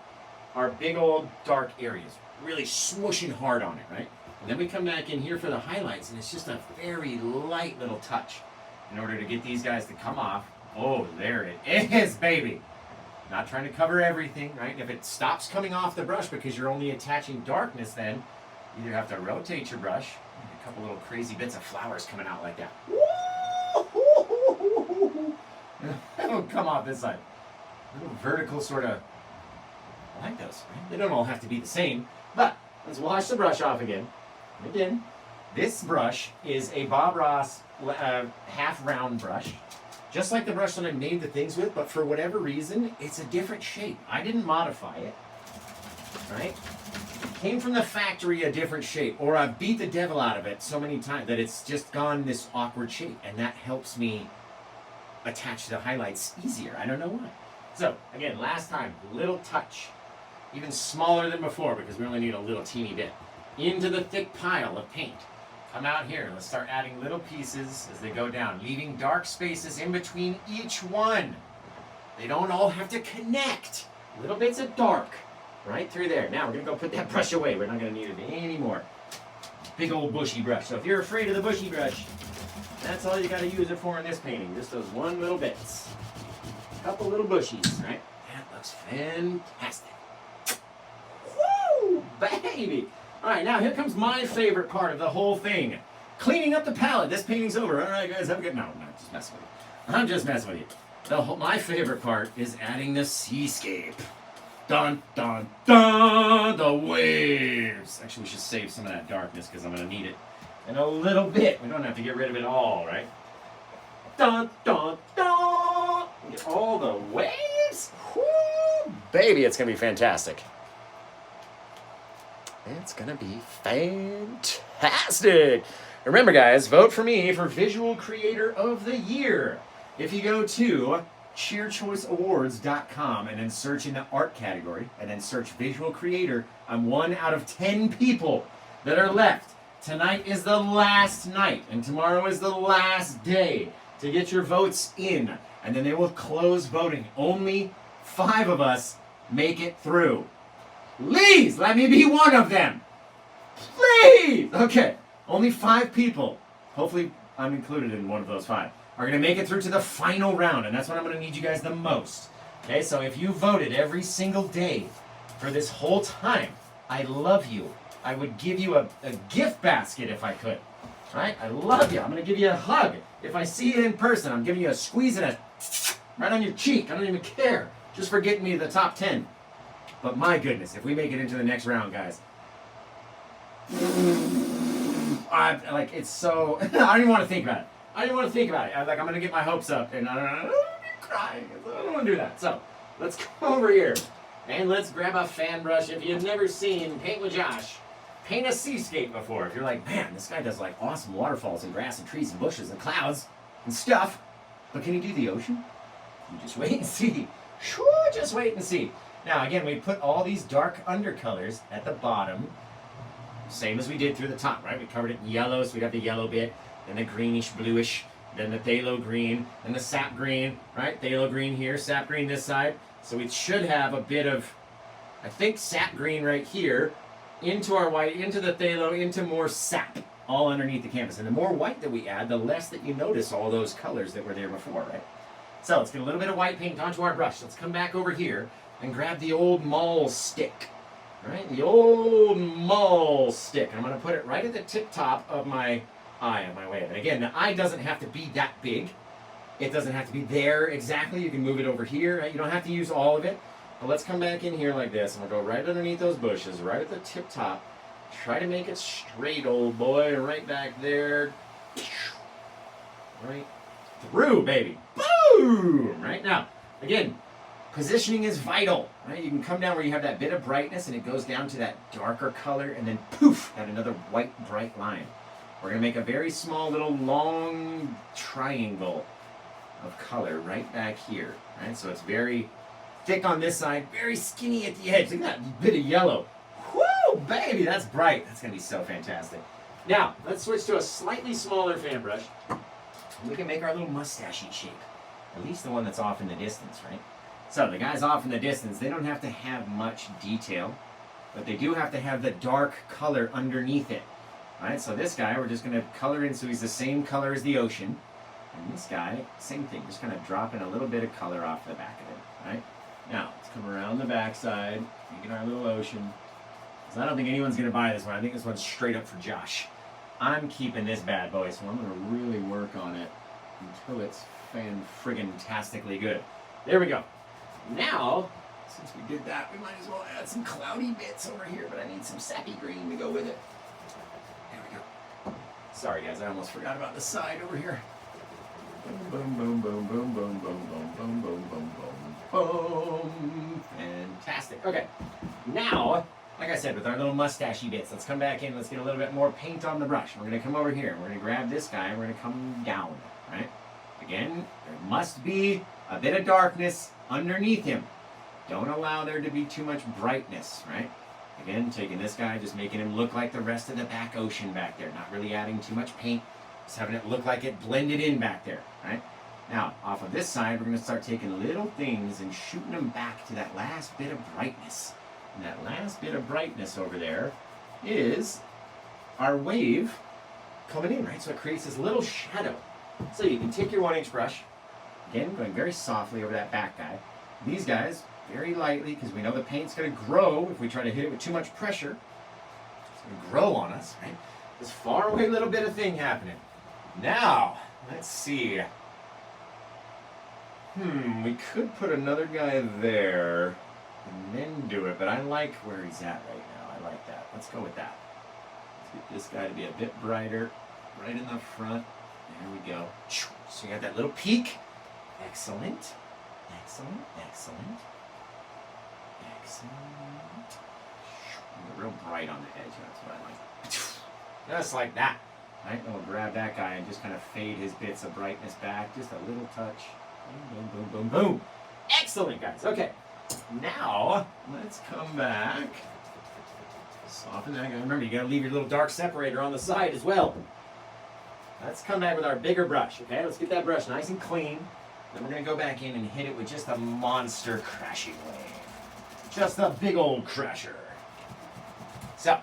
our big old dark areas, really smooshing hard on it, right? And then we come back in here for the highlights, and it's just a very light little touch in order to get these guys to come off. Oh, there it is, baby. Not trying to cover everything, right? If it stops coming off the brush because you're only attaching darkness, then you either have to rotate your brush, a couple little crazy bits of flowers coming out like that. It'll come off this side. Little vertical sort of, I like those, right? They don't all have to be the same, but let's wash the brush off again. Again, this brush is a Bob Ross half round brush, just like the brush that I made the things with, but for whatever reason, it's a different shape. I didn't modify it, right? came from the factory a different shape, or I beat the devil out of it so many times that it's just gone this awkward shape, and that helps me attach the highlights easier. I don't know why. So, again, last time, little touch, even smaller than before because we only need a little teeny bit, into the thick pile of paint. Come out here and let's start adding little pieces as they go down, leaving dark spaces in between each one. They don't all have to connect. Little bits of dark right through there. Now we're going to go put that brush away. We're not going to need it anymore. Big old bushy brush. So if you're afraid of the bushy brush, that's all you got to use it for in this painting. Just those one little bits. A couple little bushies, right? That looks fantastic. Woo, baby. All right, now here comes my favorite part of the whole thing. Cleaning up the palette. This painting's over. All right, guys, have a good... No, I'm not just messing with you. I'm just messing with you. My favorite part is adding the seascape. Dun, dun, dun, the waves. Actually, we should save some of that darkness because I'm going to need it in a little bit. We don't have to get rid of it all, right? Dun, dun, dun. Get all the waves. Woo, baby, it's going to be fantastic. It's going to be fantastic. Remember, guys, vote for me for Visual Creator of the Year. If you go to cheerchoiceawards.com and then search in the art category and then search Visual Creator, I'm 1 out of 10 people that are left. Tonight is the last night and tomorrow is the last day to get your votes in. And then they will close voting. Only 5 of us make it through. Please, let me be one of them. Please. Okay, only 5 people. Hopefully I'm included in one of those 5. Are going to make it through to the final round, and that's what I'm going to need you guys the most. Okay, so if you voted every single day for this whole time, I love you. I would give you a gift basket if I could. Right? I love you. I'm going to give you a hug. If I see you in person, I'm giving you a squeeze and a right on your cheek. I don't even care. Just for getting me to the top 10. But my goodness, if we make it into the next round, guys. It's so... I don't even want to think about it. I didn't want to think about it. I'm going to get my hopes up and I'm crying. I don't want to do that. So let's come over here and let's grab a fan brush. If you've never seen Paint with Josh, paint a seascape before. If you're like, man, this guy does like awesome waterfalls and grass and trees and bushes and clouds and stuff, but can he do the ocean? You just wait and see. Just wait and see. Now, again, we put all these dark undercolors at the bottom, same as we did through the top, right? We covered it in yellow, so we got the yellow bit. Then the greenish, bluish, then the phthalo green, then the sap green, right? Phthalo green here, sap green this side. So we should have a bit of, I think, sap green right here, into our white, into the phthalo, into more sap, all underneath the canvas. And the more white that we add, the less that you notice all those colors that were there before, right? So let's get a little bit of white paint onto our brush. Let's come back over here and grab the old maul stick, right? The old maul stick. I'm going to put it right at the tip top of my eye on my way up. And again, the eye doesn't have to be that big. It doesn't have to be there exactly. You can move it over here. Right? You don't have to use all of it. But let's come back in here like this. I'm going to go right underneath those bushes, right at the tip top. Try to make it straight, old boy. Right back there. Right through, baby. Boom! Right now, again, positioning is vital. Right? You can come down where you have that bit of brightness and it goes down to that darker color and then poof, at another white, bright line. We're going to make a very small little long triangle of color right back here. Right? So it's very thick on this side, very skinny at the edge. Look at that bit of yellow. Woo, baby, that's bright. That's going to be so fantastic. Now, let's switch to a slightly smaller fan brush. We can make our little mustachey shape. At least the one that's off in the distance, right? So the guys off in the distance, they don't have to have much detail, but they do have to have the dark color underneath it. Alright, so this guy, we're just going to color in so he's the same color as the ocean. And this guy, same thing, just kind of dropping a little bit of color off the back of it. Alright, now let's come around the backside, making our little ocean. Because I don't think anyone's going to buy this one. I think this one's straight up for Josh. I'm keeping this bad boy, so I'm going to really work on it until it's fan-friggin-tastically good. There we go. Now, since we did that, we might as well add some cloudy bits over here, but I need some sappy green to go with it. There we go. Sorry, guys, I almost forgot about the side over here. Boom, boom, boom, boom, boom, boom, boom, boom, boom, boom, boom, boom. Fantastic. Okay. Now, like I said, with our little mustachy bits, let's come back in, let's get a little bit more paint on the brush. We're going to come over here, we're going to grab this guy, and we're going to come down, right? Again, there must be a bit of darkness underneath him. Don't allow there to be too much brightness, right? Again, taking this guy, just making him look like the rest of the back ocean back there, not really adding too much paint, just having it look like it blended in back there, right? Now, off of this side, we're going to start taking little things and shooting them back to that last bit of brightness. And that last bit of brightness over there is our wave coming in, right? So it creates this little shadow. So you can take your 1-inch brush, again, going very softly over that back guy. These guys, very lightly, because we know the paint's going to grow if we try to hit it with too much pressure. It's going to grow on us, right? This far away little bit of thing happening. Now, let's see. We could put another guy there and then do it, but I like where he's at right now. I like that. Let's go with that. Let's get this guy to be a bit brighter, right in the front. There we go. So you got that little peak. Excellent. Excellent. Excellent. Excellent. Real bright on the edge. That's what I like. Just like that. Right? And we'll grab that guy and just kind of fade his bits of brightness back. Just a little touch. Boom, boom, boom, boom, boom. Excellent, guys. Okay. Now, let's come back. Soften that guy. Remember, you got to leave your little dark separator on the side as well. Let's come back with our bigger brush, okay? Let's get that brush nice and clean. Then we're going to go back in and hit it with just a monster crashing wave. Just a big old crasher. So,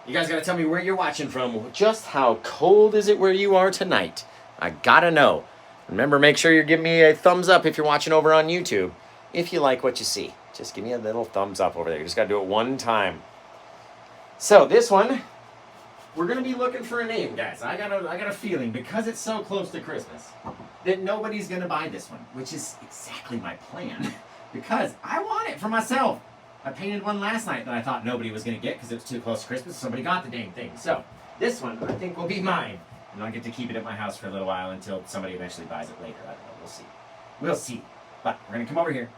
you guys got to tell me where you're watching from. Just how cold is it where you are tonight? I got to know. Remember, make sure you're giving me a thumbs up if you're watching over on YouTube. If you like what you see, just give me a little thumbs up over there. You just got to do it one time. So this one, we're going to be looking for a name, guys. I got a feeling, because it's so close to Christmas, that nobody's going to buy this one, which is exactly my plan, because I want it for myself. I painted one last night that I thought nobody was going to get because it was too close to Christmas. Somebody got the dang thing. So this one, I think, will be mine. And I'll get to keep it at my house for a little while until somebody eventually buys it later. I don't know. We'll see. We'll see. But we're going to come over here,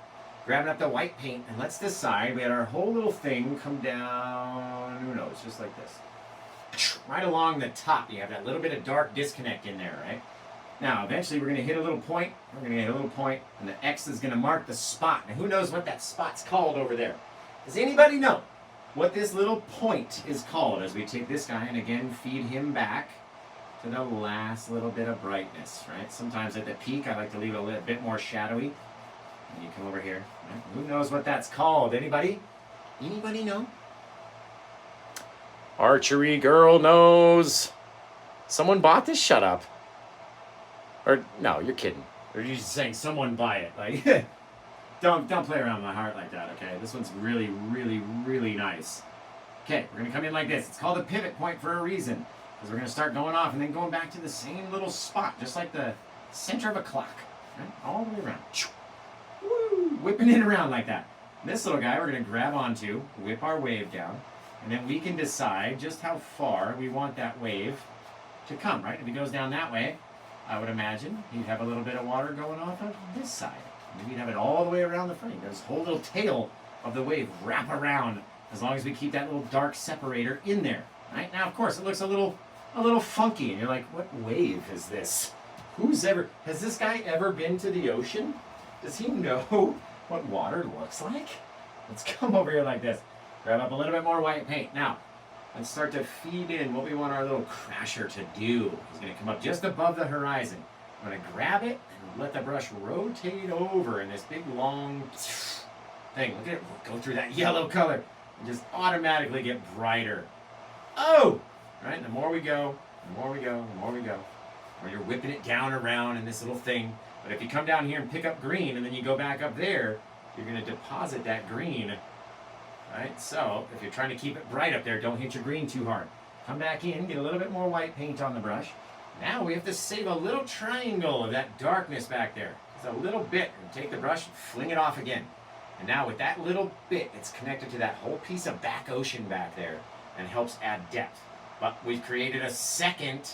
grabbing up the white paint, and let's decide. We had our whole little thing come down, who knows, just like this. Right along the top, you have that little bit of dark disconnect in there, right? Now, eventually we're going to hit a little point. We're going to hit a little point, and the X is going to mark the spot. Now, who knows what that spot's called over there? Does anybody know what this little point is called as we take this guy and, again, feed him back to the last little bit of brightness, right? Sometimes at the peak, I like to leave it a little bit more shadowy. And you come over here. Right? Who knows what that's called? Anybody? Anybody know? Archery girl knows. Someone bought this? Shut up. Or, no, you're kidding. Or you're just saying someone buy it. Like, don't play around with my heart like that, okay? This one's really, really, really nice. Okay, we're going to come in like this. It's called a pivot point for a reason. Because we're going to start going off and then going back to the same little spot, just like the center of a clock. Right? All the way around. Woo! Whipping it around like that. And this little guy we're going to grab onto, whip our wave down, and then we can decide just how far we want that wave to come, right? If it goes down that way, I would imagine he'd have a little bit of water going off of this side. Maybe he'd have it all the way around the front. This whole little tail of the wave wrap around, as long as we keep that little dark separator in there. Right? Now, of course, it looks a little funky, and you're like, what wave is this? Has this guy ever been to the ocean? Does he know what water looks like? Let's come over here like this. Grab up a little bit more white paint. Now, let's start to feed in what we want our little crasher to do. He's going to come up just above the horizon. I'm going to grab it and let the brush rotate over in this big, long thing. Look at it go through that yellow color and just automatically get brighter. Oh! Right? The more we go, the more we go, the more we go. Or you're whipping it down around in this little thing. But if you come down here and pick up green and then you go back up there, you're going to deposit that green. Right? So, if you're trying to keep it bright up there, don't hit your green too hard. Come back in, get a little bit more white paint on the brush. Now we have to save a little triangle of that darkness back there. Just a little bit. And take the brush and fling it off again. And now with that little bit, it's connected to that whole piece of back ocean back there and helps add depth. But we've created a second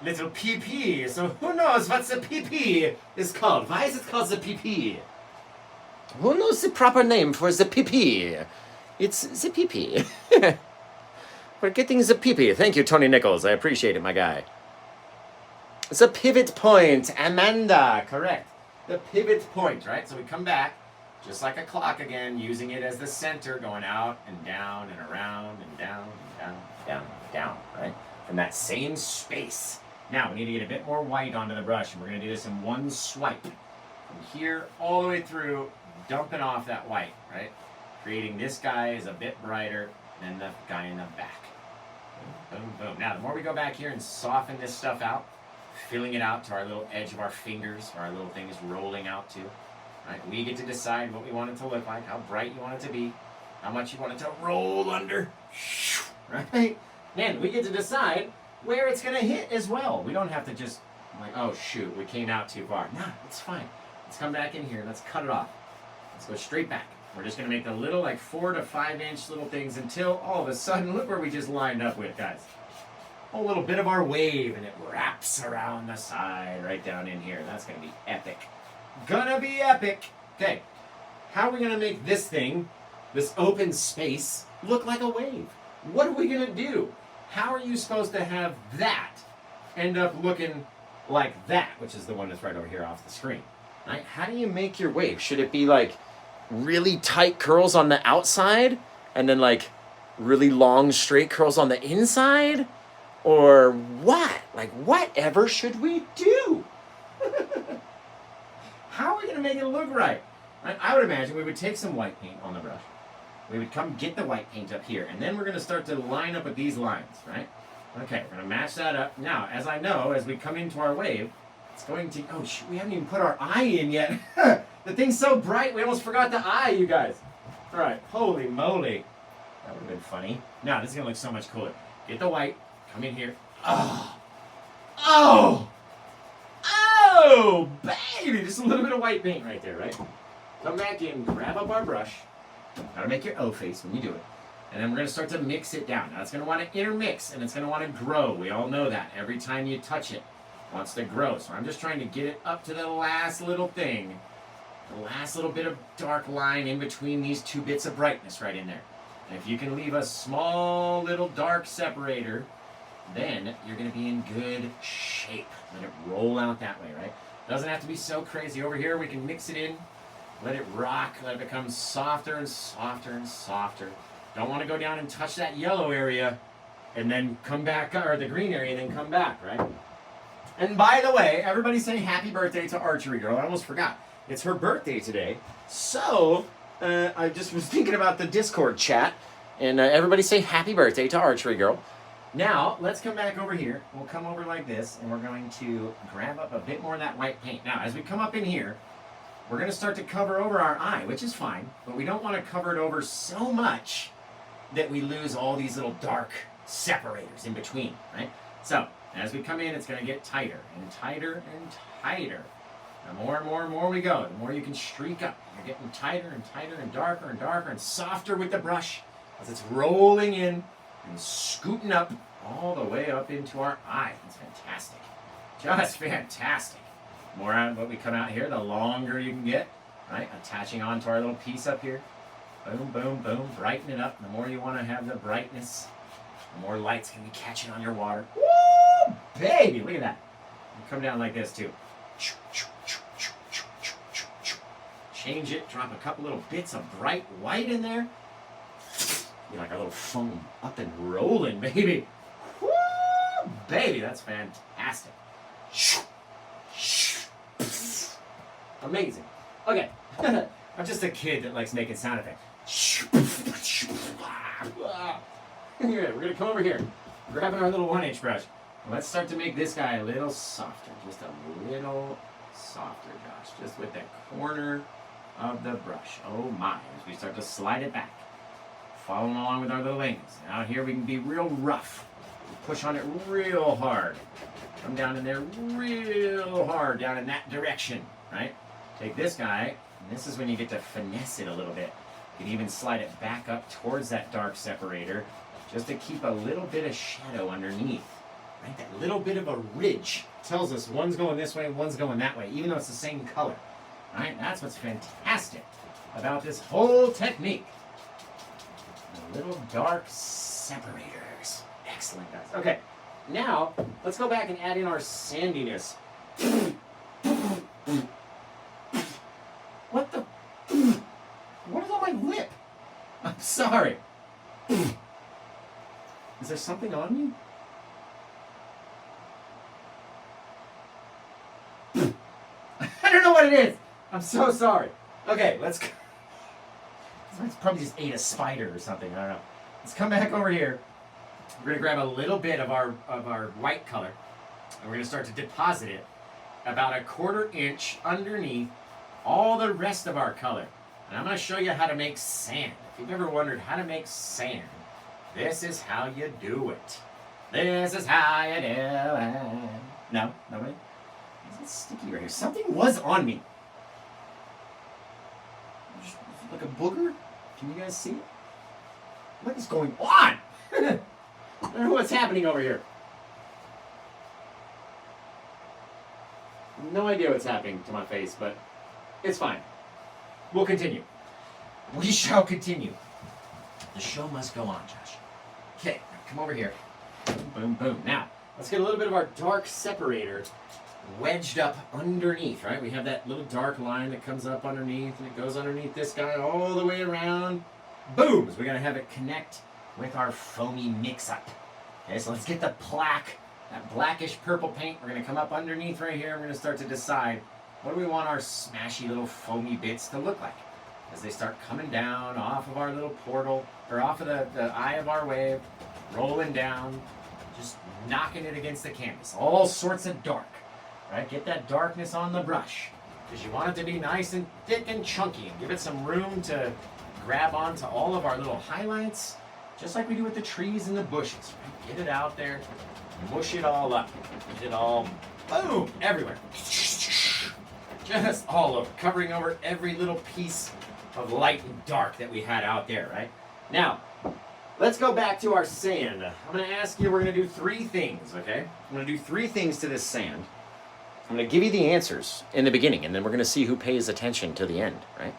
little PP. So who knows what the PP is called? Why is it called the PP? Who knows the proper name for the PP? It's the pee-pee. We're getting the pee-pee. Thank you, Tony Nichols. I appreciate it, my guy. It's a pivot point, Amanda. Correct. The pivot point, right? So we come back, just like a clock again, using it as the center, going out and down and around and down and down, down, down, right? From that same space. Now, we need to get a bit more white onto the brush, and we're going to do this in one swipe. From here all the way through, dumping off that white, right? Creating this guy is a bit brighter than the guy in the back. Boom, boom, boom. Now, the more we go back here and soften this stuff out, filling it out to our little edge of our fingers, where our little thing is rolling out to, right? We get to decide what we want it to look like, how bright you want it to be, how much you want it to roll under, right? And we get to decide where it's going to hit as well. We don't have to just, like, oh, shoot, we came out too far. Nah, it's fine. Let's come back in here. Let's cut it off. Let's go straight back. We're just going to make the little, like, 4 to 5 inch little things until all of a sudden, look where we just lined up with, guys. A little bit of our wave, and it wraps around the side right down in here. That's going to be epic. Gonna be epic. Okay, how are we going to make this thing, this open space, look like a wave? What are we going to do? How are you supposed to have that end up looking like that, which is the one that's right over here off the screen? Right? How do you make your wave? Should it be like really tight curls on the outside and then like really long straight curls on the inside? Or what? Like, whatever should we do? How are we going to make it look right? I would imagine we would take some white paint on the brush. We would come get the white paint up here, and then we're going to start to line up with these lines, right? Okay, we're going to match that up. Now, as I know, as we come into our wave, it's going to... Oh, shoot, we haven't even put our eye in yet. The thing's so bright, we almost forgot the eye, you guys. All right, holy moly. That would have been funny. Now, this is going to look so much cooler. Get the white. Come in here. Oh! Oh! Oh! Baby! Just a little bit of white paint right there, right? Come back in, grab up our brush. Gotta make your O face when you do it. And then we're gonna start to mix it down. Now it's gonna wanna intermix and it's gonna wanna grow. We all know that. Every time you touch it, it wants to grow. So I'm just trying to get it up to the last little thing. The last little bit of dark line in between these two bits of brightness right in there. And if you can leave a small little dark separator, then you're going to be in good shape. Let it roll out that way, right? Doesn't have to be so crazy. Over here, we can mix it in, let it rock, let it become softer and softer and softer. Don't want to go down and touch that yellow area and then come back, or the green area and then come back, right? And by the way, everybody say happy birthday to Archery Girl. I almost forgot. It's her birthday today. So, I just was thinking about the Discord chat, and everybody say happy birthday to Archery Girl. Now, let's come back over here. We'll come over like this, and we're going to grab up a bit more of that white paint. Now, as we come up in here, we're going to start to cover over our eye, which is fine, but we don't want to cover it over so much that we lose all these little dark separators in between, right? So, as we come in, it's going to get tighter and tighter and tighter. The more and more and more we go, the more you can streak up. You're getting tighter and tighter and darker and softer with the brush as it's rolling in and scooting up all the way up into our eye. It's fantastic. Just fantastic. The more out what we come out here, the longer you can get, right? Attaching onto our little piece up here. Boom, boom, boom. Brighten it up. The more you want to have the brightness, the more light's going to be catching on your water. Woo! Baby, look at that. You come down like this too. Change it, drop a couple little bits of bright white in there. Be like a little foam up and rolling, baby. Woo! Baby, that's fantastic. Amazing. Okay. I'm just a kid that likes making sound effects. We're going to come over here, grabbing our little 1-inch brush. Let's start to make this guy a little softer. Just a little softer, Josh. Just with the corner of the brush. Oh my. As we start to slide it back. Following along with our little angles. Out here we can be real rough. Push on it real hard. Come down in there real hard, down in that direction, right? Take this guy, and this is when you get to finesse it a little bit. You can even slide it back up towards that dark separator, just to keep a little bit of shadow underneath. Right? That little bit of a ridge tells us one's going this way, one's going that way, even though it's the same color. Right? That's what's fantastic about this whole technique. Little dark separators. Excellent, guys. Okay, now let's go back and add in our sandiness. What the? What is on my lip? I'm sorry. Is there something on me? I don't know what it is. I'm so sorry. Okay, let's go. It's probably just ate a spider or something. I don't know. Let's come back over here. We're gonna grab a little bit of our white color, and we're gonna start to deposit it about 1/4 inch underneath all the rest of our color. And I'm gonna show you how to make sand. If you've ever wondered how to make sand, this is how you do it. This is how you do it. No, nobody. Is it sticky right here? Something was on me. Like a booger? Can you guys see it? What is going on? I don't know what's happening over here. No idea what's happening to my face, but it's fine. We'll continue. We shall continue. The show must go on, Josh. Okay, come over here. Boom, boom. Now, let's get a little bit of our dark separator wedged up underneath, right? We have that little dark line that comes up underneath, and it goes underneath this guy all the way around. Boom! So we're going to have it connect with our foamy mix-up. Okay, so let's get the plaque, that blackish purple paint. We're going to come up underneath right here. We're going to start to decide what do we want our smashy little foamy bits to look like as they start coming down off of our little portal, or off of the eye of our wave, rolling down, just knocking it against the canvas. All sorts of dark. Right? Get that darkness on the brush, because you want it to be nice and thick and chunky, and give it some room to grab onto all of our little highlights, just like we do with the trees and the bushes. Right? Get it out there, mush it all up, get it all, boom, everywhere. Just all over, covering over every little piece of light and dark that we had out there, right? Now, let's go back to our sand. I'm going to ask you, we're going to do 3 things, okay? I'm going to do 3 things to this sand. I'm going to give you the answers in the beginning, and then we're going to see who pays attention to the end, right?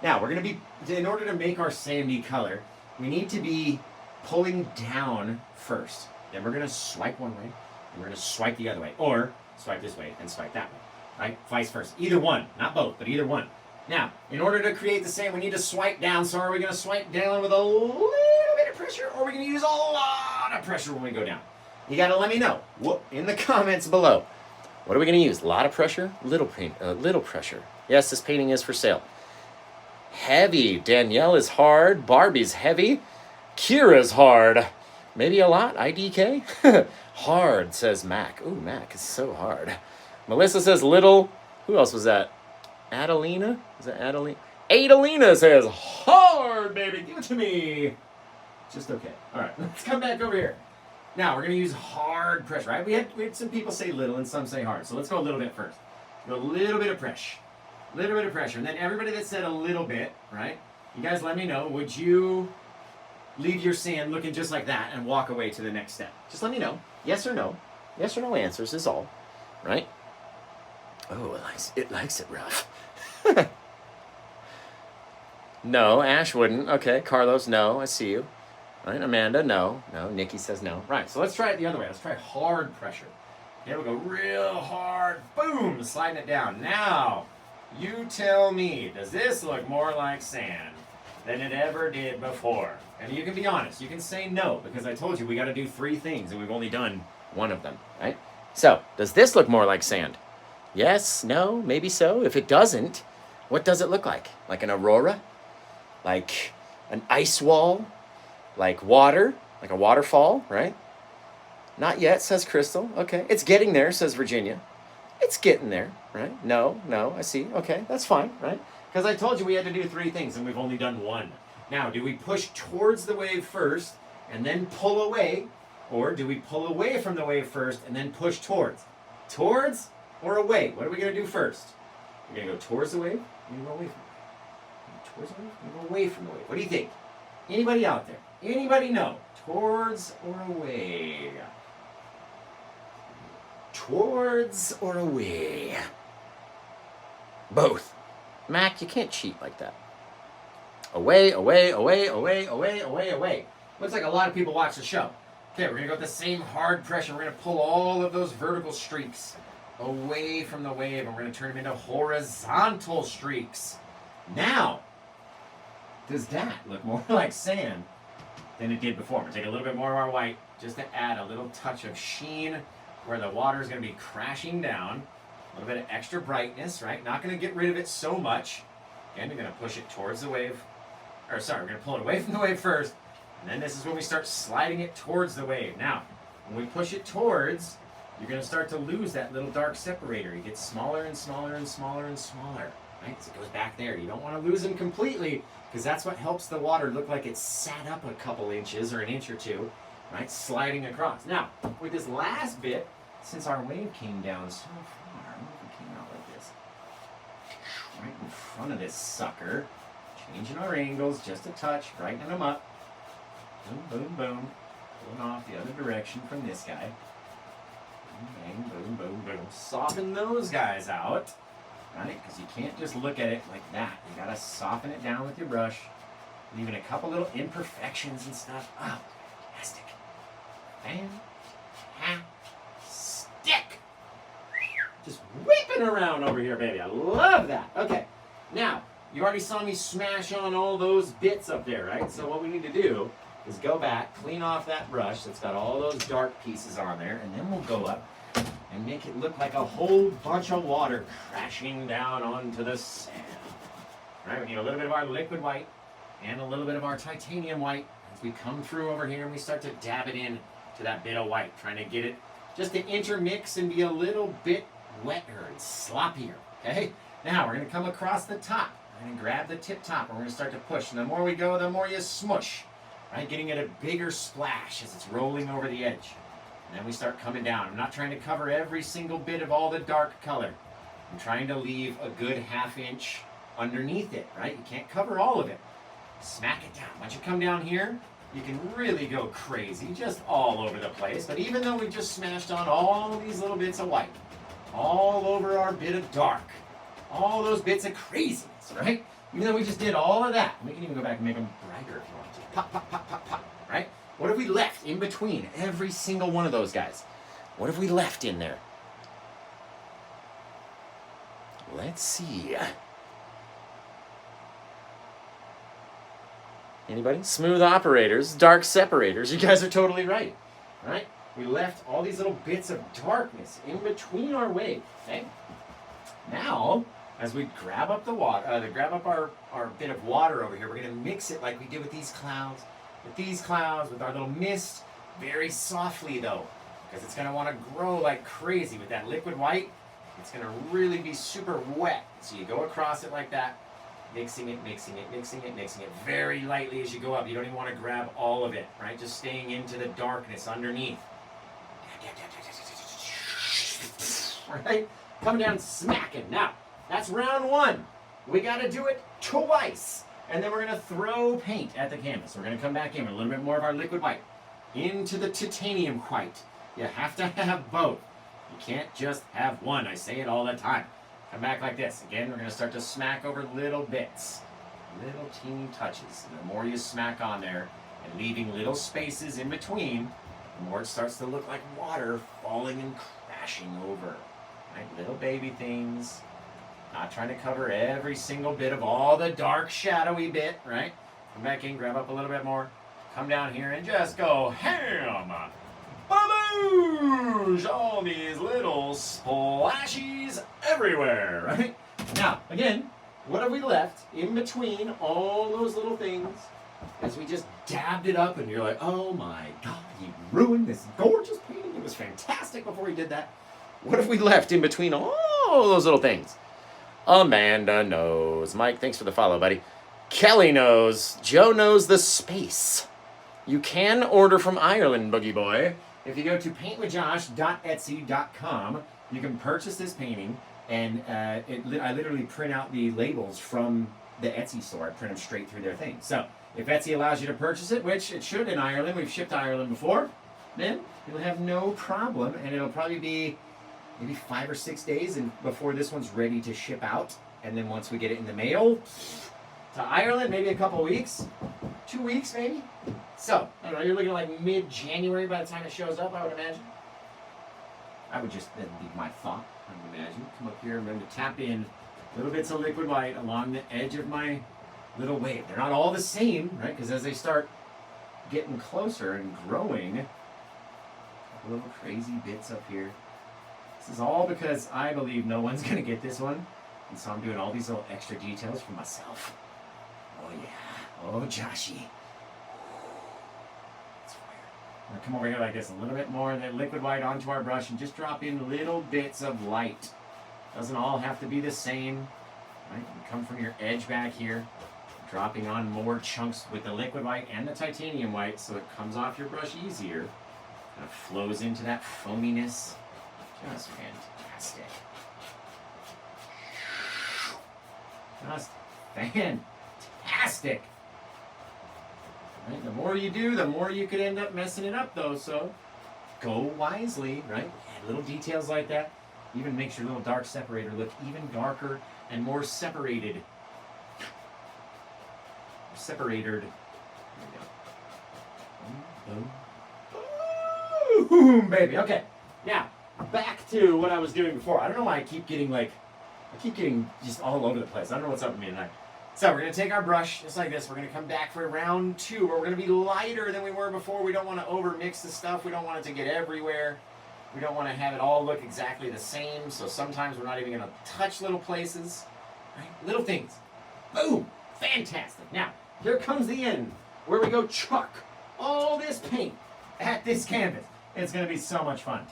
Now, we're going to be, in order to make our sandy color, we need to be pulling down first. Then we're going to swipe one way, and we're going to swipe the other way, or swipe this way and swipe that way, right? Vice versa. Either one, not both, but either one. Now, in order to create the sand, we need to swipe down. So are we going to swipe down with a little bit of pressure, or are we going to use a lot of pressure when we go down? You got to let me know in the comments below. What are we going to use? A lot of pressure? Little pressure. Yes, this painting is for sale. Heavy. Danielle is hard. Barbie's heavy. Kira's hard. Maybe a lot. IDK? Hard, says Mac. Ooh, Mac is so hard. Melissa says little. Who else was that? Adelina? Is that Adelina? Adelina says hard, baby. Give it to me. Just okay. All right, let's come back over here. Now, we're going to use hard pressure, right? We had some people say little and some say hard. So let's go a little bit first. Go a little bit of pressure. A little bit of pressure. And then everybody that said a little bit, right? You guys let me know. Would you leave your sand looking just like that and walk away to the next step? Just let me know. Yes or no. Yes or no answers is all, right? Oh, it likes it rough. No, Ash wouldn't. Okay, Carlos, no. I see you. Right, Amanda, no. No, Nikki says no. Right, so let's try it the other way. Let's try hard pressure. Okay, we'll go real hard. Boom, sliding it down. Now, you tell me, does this look more like sand than it ever did before? And you can be honest. You can say no, because I told you we got to do 3 things, and we've only done 1 of them, right? So, does this look more like sand? Yes, no, maybe so. If it doesn't, what does it look like? Like an aurora? Like an ice wall? Like water, like a waterfall, right? Not yet, says Crystal. Okay, it's getting there, says Virginia. It's getting there, right? No, I see. Okay, that's fine, right? Because I told you we had to do 3 things, and we've only done 1. Now, do we push towards the wave first and then pull away, or do we pull away from the wave first and then push towards? Towards or away? What are we going to do first? We're going to go towards the wave, or go away from the wave? Towards the wave, or go away from the wave? What do you think? Anybody out there? Anybody know? Towards or away? Towards or away? Both. Mac, you can't cheat like that. Away, away, away, away, away, away, away. Looks like a lot of people watch the show. Okay, we're going to go with the same hard pressure. We're going to pull all of those vertical streaks away from the wave, and we're going to turn them into horizontal streaks. Now, does that look more like sand than it did before? We're going to take a little bit more of our white just to add a little touch of sheen where the water is going to be crashing down. A little bit of extra brightness, right? Not going to get rid of it so much. Again, we're going to push it towards the wave. Or sorry, we're going to pull it away from the wave first. And then this is when we start sliding it towards the wave. Now, when we push it towards, you're going to start to lose that little dark separator. It gets smaller and smaller and smaller and smaller, right? So it goes back there. You don't want to lose them completely because that's what helps the water look like it's sat up a couple inches or an inch or two, right? Sliding across. Now, with this last bit, since our wave came down so far, I don't know if it came out like this. Right in front of this sucker. Changing our angles just a touch, brightening them up. Boom, boom, boom. Pulling off the other direction from this guy. Bang, boom, boom, boom. Soften those guys out, right? Because you can't just look at it like that. You gotta soften it down with your brush. Leaving a couple little imperfections and stuff. Oh, fantastic. Fantastic. Just whipping around over here, baby. I love that. Okay, now, you already saw me smash on all those bits up there, right? So what we need to do is go back, clean off that brush that's got all those dark pieces on there, and then we'll go up and make it look like a whole bunch of water crashing down onto the sand. All right, we need a little bit of our liquid white and a little bit of our titanium white as we come through over here and we start to dab it in to that bit of white, trying to get it just to intermix and be a little bit wetter and sloppier, okay? Now, we're going to come across the top. We're going to grab the tip top and we're going to start to push. And the more we go, the more you smush. Right, getting it a bigger splash as it's rolling over the edge. And then we start coming down. I'm not trying to cover every single bit of all the dark color. I'm trying to leave a good ½ inch underneath it, right? You can't cover all of it. Smack it down. Once you come down here, you can really go crazy, just all over the place. But even though we just smashed on all these little bits of white, all over our bit of dark, all those bits of craziness, right? Even though we just did all of that, we can even go back and make them brighter if you want to. Pop, pop, pop, pop, pop, right? What have we left in between every single one of those guys? What have we left in there? Let's see. Anybody? Smooth operators, dark separators. You guys are totally right, right? We left all these little bits of darkness in between our wave, okay? Now, as we grab up the water, grab up our bit of water over here, we're going to mix it like we did with these clouds, with our little mist, very softly though, because it's going to want to grow like crazy with that liquid white. It's going to really be super wet. So you go across it like that, mixing it, mixing it, mixing it, mixing it very lightly as you go up. You don't even want to grab all of it, right? Just staying into the darkness underneath. Right? Coming down, smacking. Now, that's round one. We got to do it twice. And then we're going to throw paint at the canvas. We're going to come back in with a little bit more of our liquid white into the titanium white. You have to have both. You can't just have one. I say it all the time. Come back like this. Again, we're going to start to smack over little bits. Little teeny touches. And the more you smack on there and leaving little spaces in between, the more it starts to look like water falling and crashing over. Right? Little baby things. Not trying to cover every single bit of all the dark, shadowy bit, right? Come back in, grab up a little bit more. Come down here and just go ham. Baboosh! All these little splashies everywhere, right? Now, again, what have we left in between all those little things as we just dabbed it up and you're like, oh my God, he ruined this gorgeous painting. It was fantastic before he did that. What have we left in between all those little things? Amanda knows. Mike, thanks for the follow, buddy. Kelly knows. Joe knows the space. You can order from Ireland, Boogie Boy. If you go to paintwithjosh.etsy.com, you can purchase this painting, and I literally print out the labels from the Etsy store. I print them straight through their thing. So if Etsy allows you to purchase it, which it should in Ireland, we've shipped to Ireland before, then you'll have no problem, and it'll probably be maybe 5 or 6 days before this one's ready to ship out. And then once we get it in the mail, to Ireland, maybe a couple weeks, 2 weeks maybe. So, I don't know, you're looking at like mid-January by the time it shows up, I would imagine. That'd be my thought, I would imagine. Come up here, I'm going to tap in little bits of liquid white along the edge of my little wave. They're not all the same, right? Because as they start getting closer and growing, little crazy bits up here. This is all because I believe no one's going to get this one. And so I'm doing all these little extra details for myself. Oh yeah. Oh, Joshy. That's weird. I'm going to come over here like this, a little bit more of that liquid white onto our brush and just drop in little bits of light. Doesn't all have to be the same. Right? You come from your edge back here, dropping on more chunks with the liquid white and the titanium white so it comes off your brush easier. Kind of flows into that foaminess. Just fantastic. Just fantastic. Right? The more you do, the more you could end up messing it up though, so go wisely, right? Add little details like that. Even makes your little dark separator look even darker and more separated. Separated. There we go. Boom, baby. Okay. Now, back to what I was doing before. I don't know why I keep getting just all over the place. I don't know what's up with me tonight. So we're going to take our brush just like this. We're going to come back for round 2 where we're going to be lighter than we were before. We don't want to overmix the stuff. We don't want it to get everywhere. We don't want to have it all look exactly the same. So sometimes we're not even going to touch little places. Right? Little things. Boom. Fantastic. Now, here comes the end where we go chuck all this paint at this canvas. It's going to be so much fun.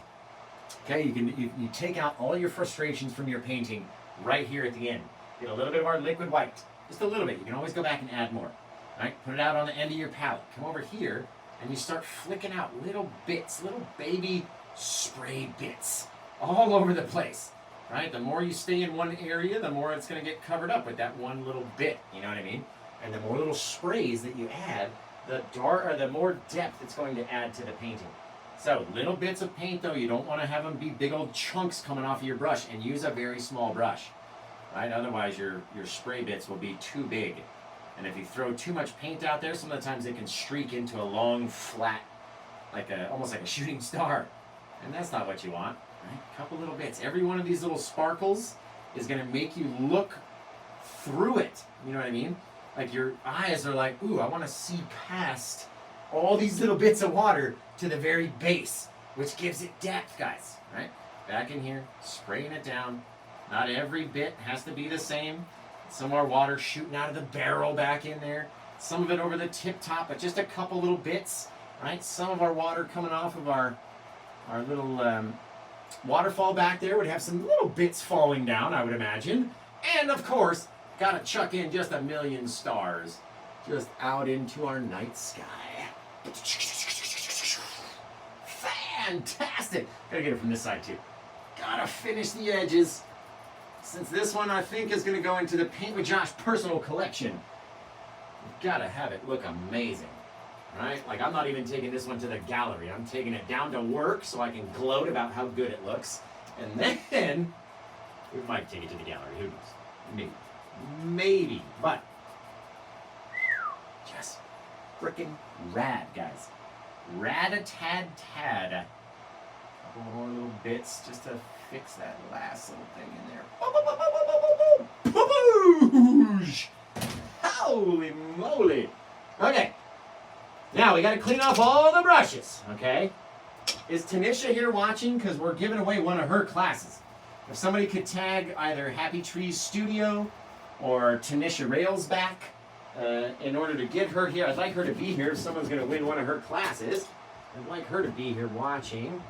Okay, you take out all your frustrations from your painting right here at the end. Get a little bit of our liquid white. Just a little bit. You can always go back and add more. Right? Put it out on the end of your palette. Come over here and you start flicking out little bits, little baby spray bits all over the place. Right? The more you stay in one area, the more it's going to get covered up with that one little bit. You know what I mean? And the more little sprays that you add, the more depth it's going to add to the painting. So little bits of paint though, you don't want to have them be big old chunks coming off of your brush, and use a very small brush. Right? Otherwise your spray bits will be too big. And if you throw too much paint out there, some of the times it can streak into a long flat, almost like a shooting star. And that's not what you want. Right? A couple little bits. Every one of these little sparkles is going to make you look through it. You know what I mean? Like your eyes are like, ooh, I want to see past all these little bits of water to the very base, which gives it depth, guys. Right? Back in here, spraying it down. Not every bit has to be the same. Some more water shooting out of the barrel back in there. Some of it over the tip top, but just a couple little bits. Right? Some of our water coming off of our little waterfall back there would have some little bits falling down, I would imagine. And of course, gotta chuck in just a million stars just out into our night sky. Fantastic! Gotta get it from this side too. Gotta finish the edges. Since this one I think is gonna go into the Paint with Josh personal collection, gotta have it look amazing. Right? Like I'm not even taking this one to the gallery. I'm taking it down to work so I can gloat about how good it looks. And then we might take it to the gallery. Who knows? Maybe. But just freaking rad, guys. Rad-a-tad-tad. A couple more little bits just to fix that last little thing in there. Boosh! Holy moly! Okay. Now, we got to clean off all the brushes, okay? Is Tanisha here watching? Because we're giving away one of her classes. If somebody could tag either Happy Trees Studio or Tanisha Railsback in order to get her here. I'd like her to be here if someone's going to win one of her classes. I'd like her to be here watching.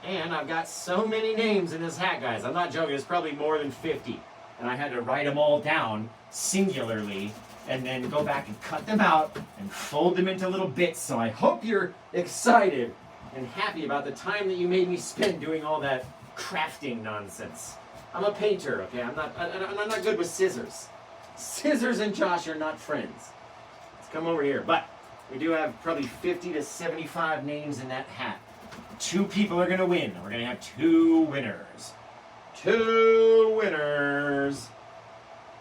And I've got so many names in this hat, guys. I'm not joking. It's probably more than 50. And I had to write them all down singularly and then go back and cut them out and fold them into little bits. So I hope you're excited and happy about the time that you made me spend doing all that crafting nonsense. I'm a painter, okay? I'm not good with scissors. Scissors and Josh are not friends. Let's come over here. But we do have probably 50 to 75 names in that hat. 2 people are going to win. We're going to have 2 winners. 2 winners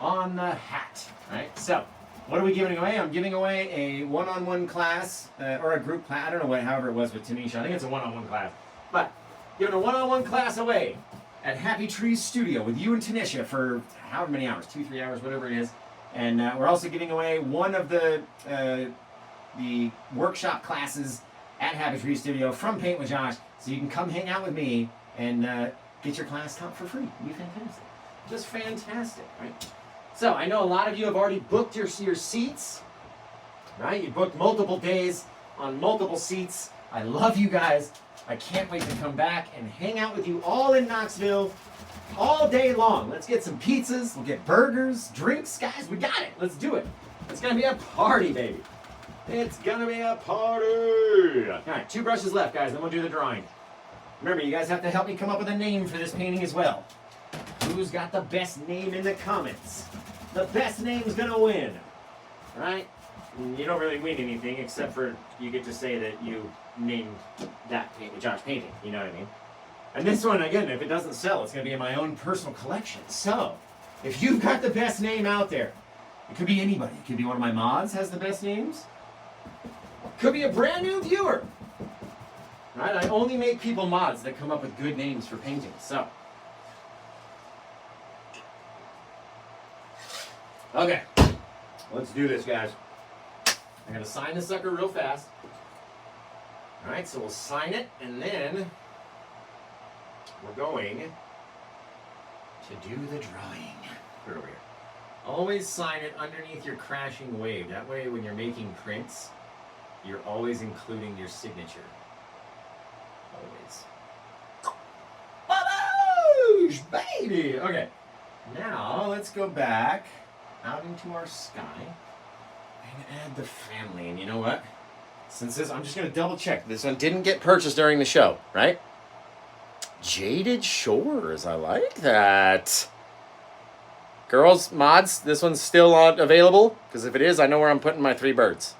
on the hat. Right? So, What are we giving away? I'm giving away a one-on-one class, or a group class. I don't know however it was with Tanisha. I think it's a one-on-one class. But giving a one-on-one class away at Happy Trees Studio with you and Tanisha for however many hours, 2-3 hours, whatever it is. And we're also giving away one of the workshop classes at Happy Trees Studio from Paint with Josh, so you can come hang out with me and get your class taught for free. It'd be fantastic. Just fantastic, right? So I know a lot of you have already booked your seats, right? You booked multiple days on multiple seats. I love you guys. I can't wait to come back and hang out with you all in Knoxville all day long. Let's get some pizzas. We'll get burgers, drinks. Guys, we got it. Let's do it. It's going to be a party, baby. It's going to be a party. All right, 2 brushes left, guys. Then we'll do the drawing. Remember, you guys have to help me come up with a name for this painting as well. Who's got the best name in the comments? The best name's going to win. Right? You don't really win anything except for you get to say that you named that Paint with Josh painting. You know what I mean? And this one, again, if it doesn't sell, it's going to be in my own personal collection. So, if you've got the best name out there, it could be anybody. It could be one of my mods has the best names. It could be a brand new viewer. Right? I only make people mods that come up with good names for paintings. So, okay, let's do this, guys. I'm going to sign this sucker real fast. All right, so we'll sign it, and then we're going to do the drawing. Put it over here. Always sign it underneath your crashing wave. That way, when you're making prints, you're always including your signature. Always. Baboosh, baby! Okay, now let's go back out into our sky and add the family. And you know what? Since this, I'm just going to double check. This one didn't get purchased during the show, right? Jaded Shores. I like that. Girls, mods, this one's still available? Because if it is, I know where I'm putting my 3 birds.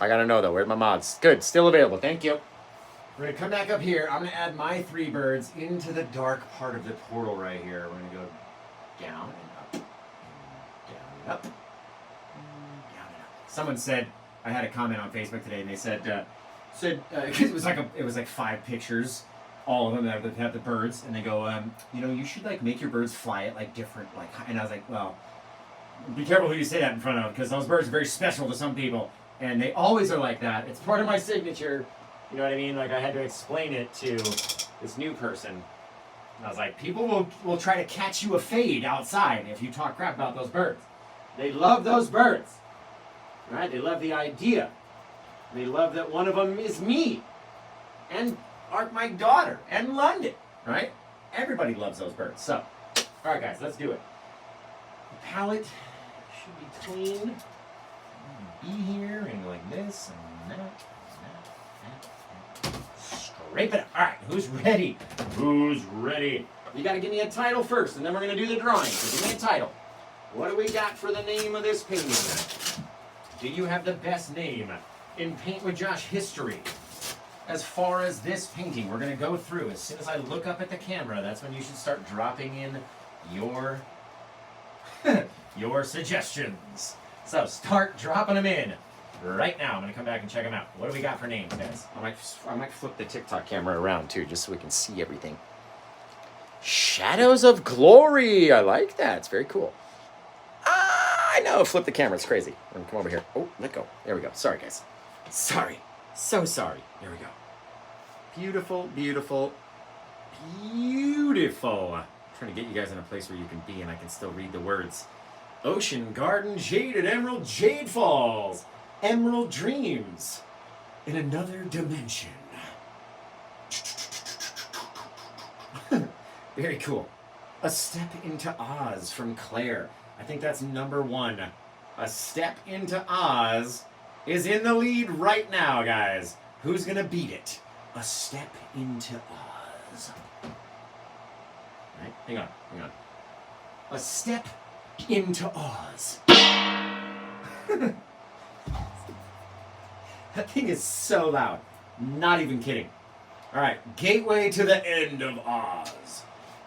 I got to know, though. Where's my mods? Good. Still available. Thank you. We're going to come back up here. I'm going to add my 3 birds into the dark part of the portal right here. We're going to go down and up. And down and up. And down and up. Someone said, I had a comment on Facebook today, and they said, it was like 5 pictures, all of them that have the birds, and they go, you know, you should like make your birds fly at like different, like, and I was like, well, be careful who you say that in front of, because those birds are very special to some people, and they always are like that. It's part of my signature, you know what I mean? Like I had to explain it to this new person. And I was like, people will try to catch you a fade outside if you talk crap about those birds. They love those birds. Right? They love the idea. They love that one of them is me. And my daughter. And London. Right? Everybody loves those birds. So, alright guys, let's do it. The palette should be clean. Be here and like this and that. Scrape it up. Alright, who's ready? Who's ready? You gotta give me a title first, and then we're gonna do the drawing. So give me a title. What do we got for the name of this painting? Do you have the best name in Paint with Josh history? As far as this painting, we're gonna go through. As soon as I look up at the camera, that's when you should start dropping in your your suggestions. So start dropping them in. Right now, I'm going to come back and check them out. What do we got for names, guys? I might flip the TikTok camera around, too, just so we can see everything. Shadows of Glory. I like that. It's very cool. I know. Flip the camera. It's crazy. I'm going to come over here. Oh, let go. There we go. Sorry, guys. Sorry. So sorry. There we go. Beautiful, beautiful, beautiful. I'm trying to get you guys in a place where you can be and I can still read the words. Ocean, Garden, Jaded, Emerald, Jade Falls. Emerald Dreams in another dimension. Very cool. A Step into Oz from Claire. I think that's number 1. A Step into Oz is in the lead right now, guys. Who's going to beat it? A Step into Oz. Right? Hang on. A Step into Oz. That thing is so loud. Not even kidding. Alright, Gateway to the End of Oz.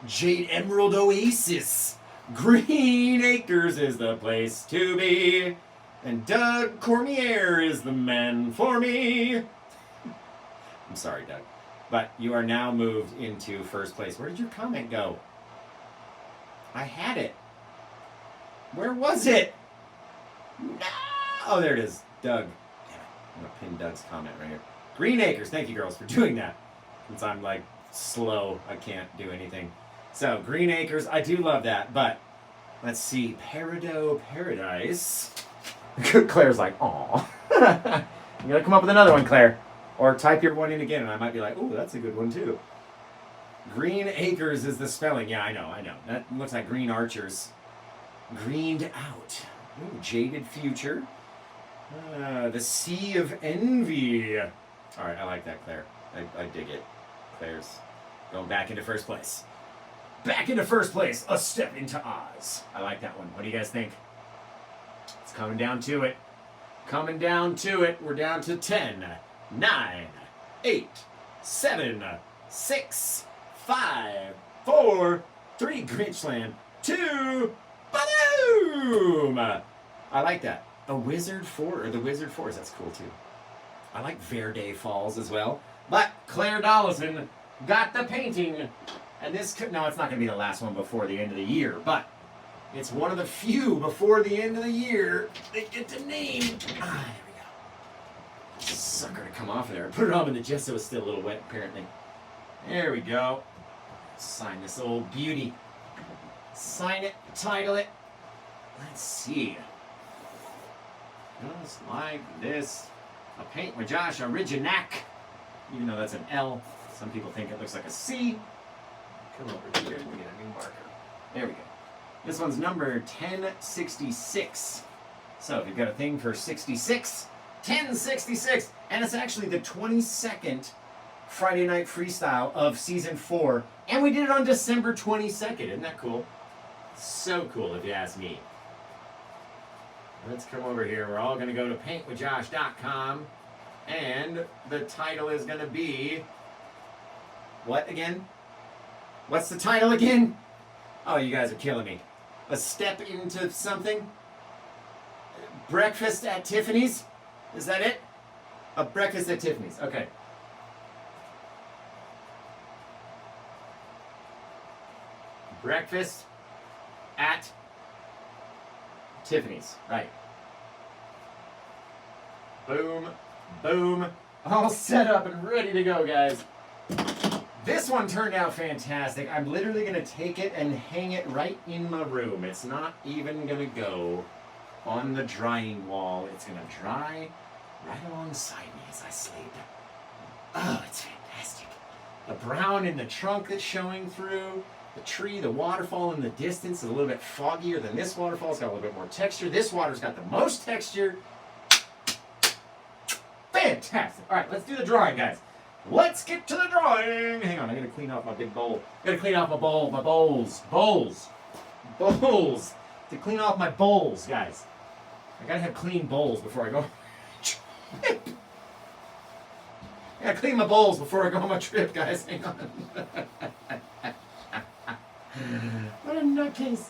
Jade Emerald Oasis. Green Acres is the place to be. And Doug Cormier is the man for me. I'm sorry, Doug. But you are now moved into first place. Where did your comment go? I had it. Where was it? No! Oh, there it is. Doug. Damn it. I'm going to pin Doug's comment right here. Green Acres. Thank you, girls, for doing that. Since I'm, like, slow, I can't do anything. So, Green Acres. I do love that. But, let's see. Peridot Paradise. Claire's like, aw. You gotta come up with another one, Claire. Or type your one in again, and I might be like, ooh, that's a good one, too. Green Acres is the spelling. Yeah, I know. That looks like Green Archers. Greened Out. Ooh, Jaded Future. The Sea of Envy. All right, I like that, Claire. I dig it. Claire's going back into first place. Back into first place. A Step into Oz. I like that one. What do you guys think? It's coming down to it. Coming down to it. We're down to 10, 9, 8, 7, 6, 5, 4, 3, Grinchland, 2, boom! I like that. A Wizard Forest, or the Wizard Forest, that's cool too. I like Verde Falls as well. But Claire Dollison got the painting. And this could, no, it's not going to be the last one before the end of the year, but it's one of the few before the end of the year they get to name. Ah, there we go. Sucker to come off there. Put it on, and the gesso is still a little wet, apparently. There we go. Sign this old beauty. Sign it, title it. Let's see. Just like this. A Paint with Josh Originac. Even though that's an L, some people think it looks like a C. Come over here and we get a new marker. There we go. This one's number 1066. So if you've got a thing for 66, 1066. And it's actually the 22nd Friday Night Freestyle of Season 4. And we did it on December 22nd. Isn't that cool? So cool if you ask me. Let's come over here. We're all going to go to paintwithjosh.com. And the title is going to be... What again? What's the title again? Oh, you guys are killing me. A Step into Something? Breakfast at Tiffany's? Is that it? A Breakfast at Tiffany's. Okay. Breakfast at Tiffany's. Right. Boom. Boom. All set up and ready to go, guys. This one turned out fantastic. I'm literally going to take it and hang it right in my room. It's not even going to go on the drying wall. It's going to dry right alongside me as I sleep. Oh, it's fantastic. The brown in the trunk that's showing through. The tree, the waterfall in the distance is a little bit foggier than this waterfall. It's got a little bit more texture. This water's got the most texture. Fantastic. All right, let's do the drawing, guys. Let's get to the drawing. Hang on, I gotta clean off my big bowl. I gotta clean off my bowls. To clean off my bowls, guys. I gotta have clean bowls before I go. I gotta clean my bowls before I go on my trip, guys. Hang on. What a nutcase.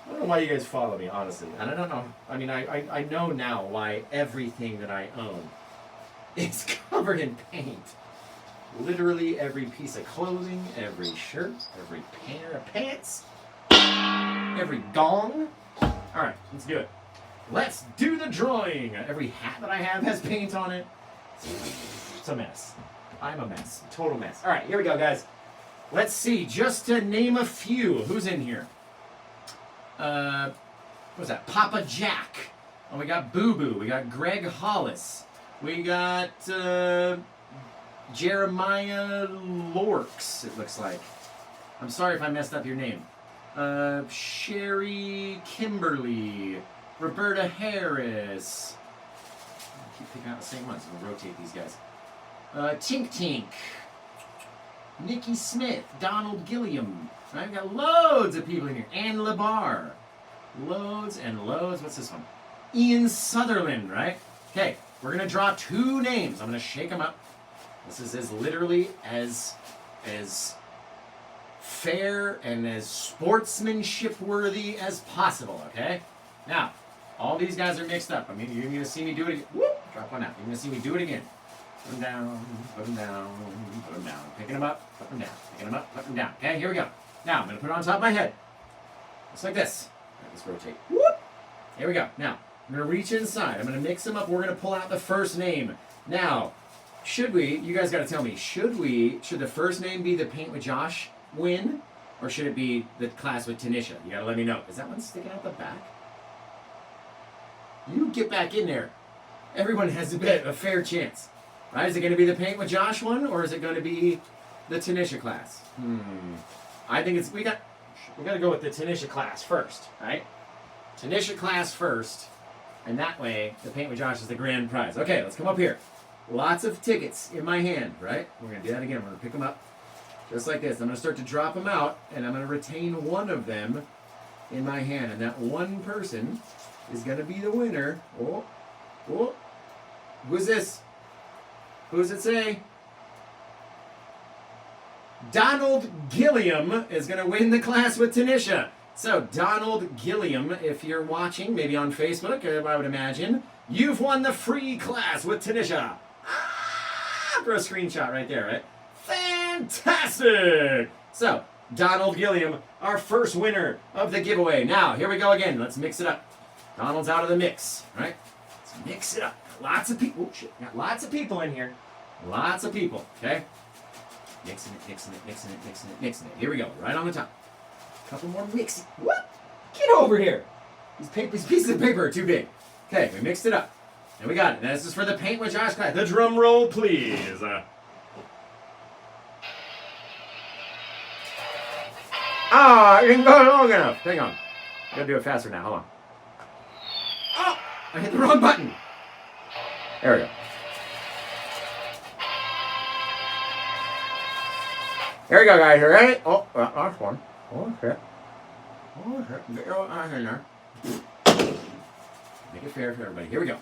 I don't know why you guys follow me, honestly. And I don't know. I mean, I know now why everything that I own is covered in paint. Literally every piece of clothing, every shirt, every pair of pants, every gong. All right, let's do it. Let's do the drawing. Every hat that I have has paint on it. It's a mess. I'm a mess. Total mess. All right, here we go, guys. Let's see. Just to name a few. Who's in here? What was that? Papa Jack. Oh, we got Boo Boo. We got Greg Hollis. We got... Jeremiah Lorks, it looks like. I'm sorry if I messed up your name. Sherry Kimberly. Roberta Harris. I keep picking out the same ones. We'll rotate these guys. Tink Tink. Nikki Smith. Donald Gilliam. I've got loads of people in here. Ann LeBar. Loads and loads. What's this one? Ian Sutherland, right? Okay, we're going to draw two names. I'm going to shake them up. This is as literally as fair and as sportsmanship worthy as possible, okay? Now, all these guys are mixed up. I mean, you're going to see me do it again. Whoop, drop one out. You're going to see me do it again. Put them down, put them down, put them down. Picking them up, put them down. Picking them up, put them down. Okay, here we go. Now, I'm going to put it on top of my head. Just like this. Right, let's rotate. Whoop. Here we go. Now, I'm going to reach inside. I'm going to mix them up. We're going to pull out the first name. Now, you guys got to tell me, should the first name be the Paint with Josh win? Or should it be the class with Tanisha? You got to let me know. Is that one sticking out the back? You get back in there. Everyone has a fair chance. Right? Is it going to be the Paint with Josh one, or is it going to be the Tanisha class? I think we got to go with the Tanisha class first, right? Tanisha class first, and that way the Paint with Josh is the grand prize. Okay, let's come up here. Lots of tickets in my hand, right? We're going to do that again. We're going to pick them up just like this. I'm going to start to drop them out, and I'm going to retain one of them in my hand, and that one person is going to be the winner. Oh, who's this? Who does it say? Donald Gilliam is going to win the class with Tanisha. So, Donald Gilliam, if you're watching, maybe on Facebook, I would imagine, you've won the free class with Tanisha. For a screenshot right there, right? Fantastic! So, Donald Gilliam, our first winner of the giveaway. Now, here we go again. Let's mix it up. Donald's out of the mix, right? Let's mix it up. Lots of people. Oh, shit. Got lots of people in here. Lots of people, okay? Mixing it, mixing it, mixing it, mixing it, mixing it. Here we go, right on the top. A couple more mixing. What? Get over here. These pieces of paper are too big. Okay, we mixed it up. And we got it. Now, this is for the Paint with Josh class. The drum roll, please. You didn't go long enough. Hang on. I gotta do it faster now. Hold on. Oh! I hit the wrong button. There we go. Here we go, guys. You ready? Oh, last one. Oh, shit. Oh, shit. Get your eye in there. Make it fair for everybody. Here we go.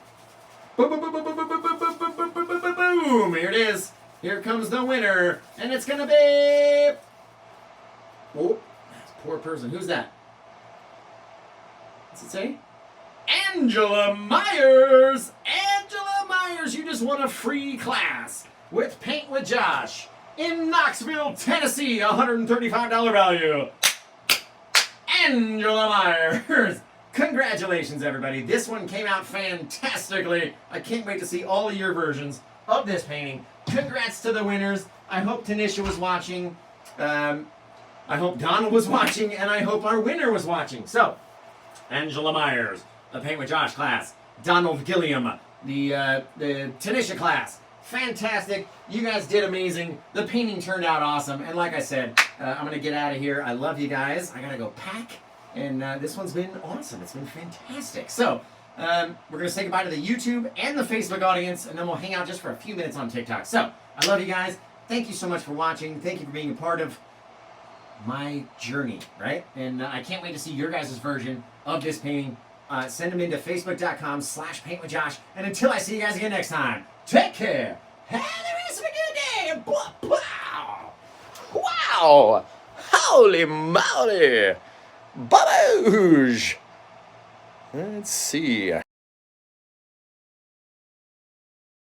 Boom, boom, boom, boom, boom, boom, boom, boom, boom, boom, boom, boom, boom, boom. Here it is. Here comes the winner. And it's going to be... Oh, poor person. Who's that? What's it say? Angela Myers. Angela Myers, you just won a free class with Paint with Josh in Knoxville, Tennessee. $135 value. Angela Myers. Congratulations, everybody. This one came out fantastically. I can't wait to see all of your versions of this painting. Congrats to the winners. I hope Tanisha was watching. I hope Donald was watching, and I hope our winner was watching. So, Angela Myers, the Paint with Josh class. Donald Gilliam, the Tanisha class. Fantastic. You guys did amazing. The painting turned out awesome. And like I said, I'm going to get out of here. I love you guys. I got to go pack. And this one's been awesome. It's been fantastic. So, we're going to say goodbye to the YouTube and the Facebook audience, and then we'll hang out just for a few minutes on TikTok. So, I love you guys. Thank you so much for watching. Thank you for being a part of my journey, right? And I can't wait to see your guys' version of this painting. Send them into facebook.com/paintwithjosh. And until I see you guys again next time, take care. Have the rest of a good day. Wow. Wow. Holy moly. Baboosh. Let's see.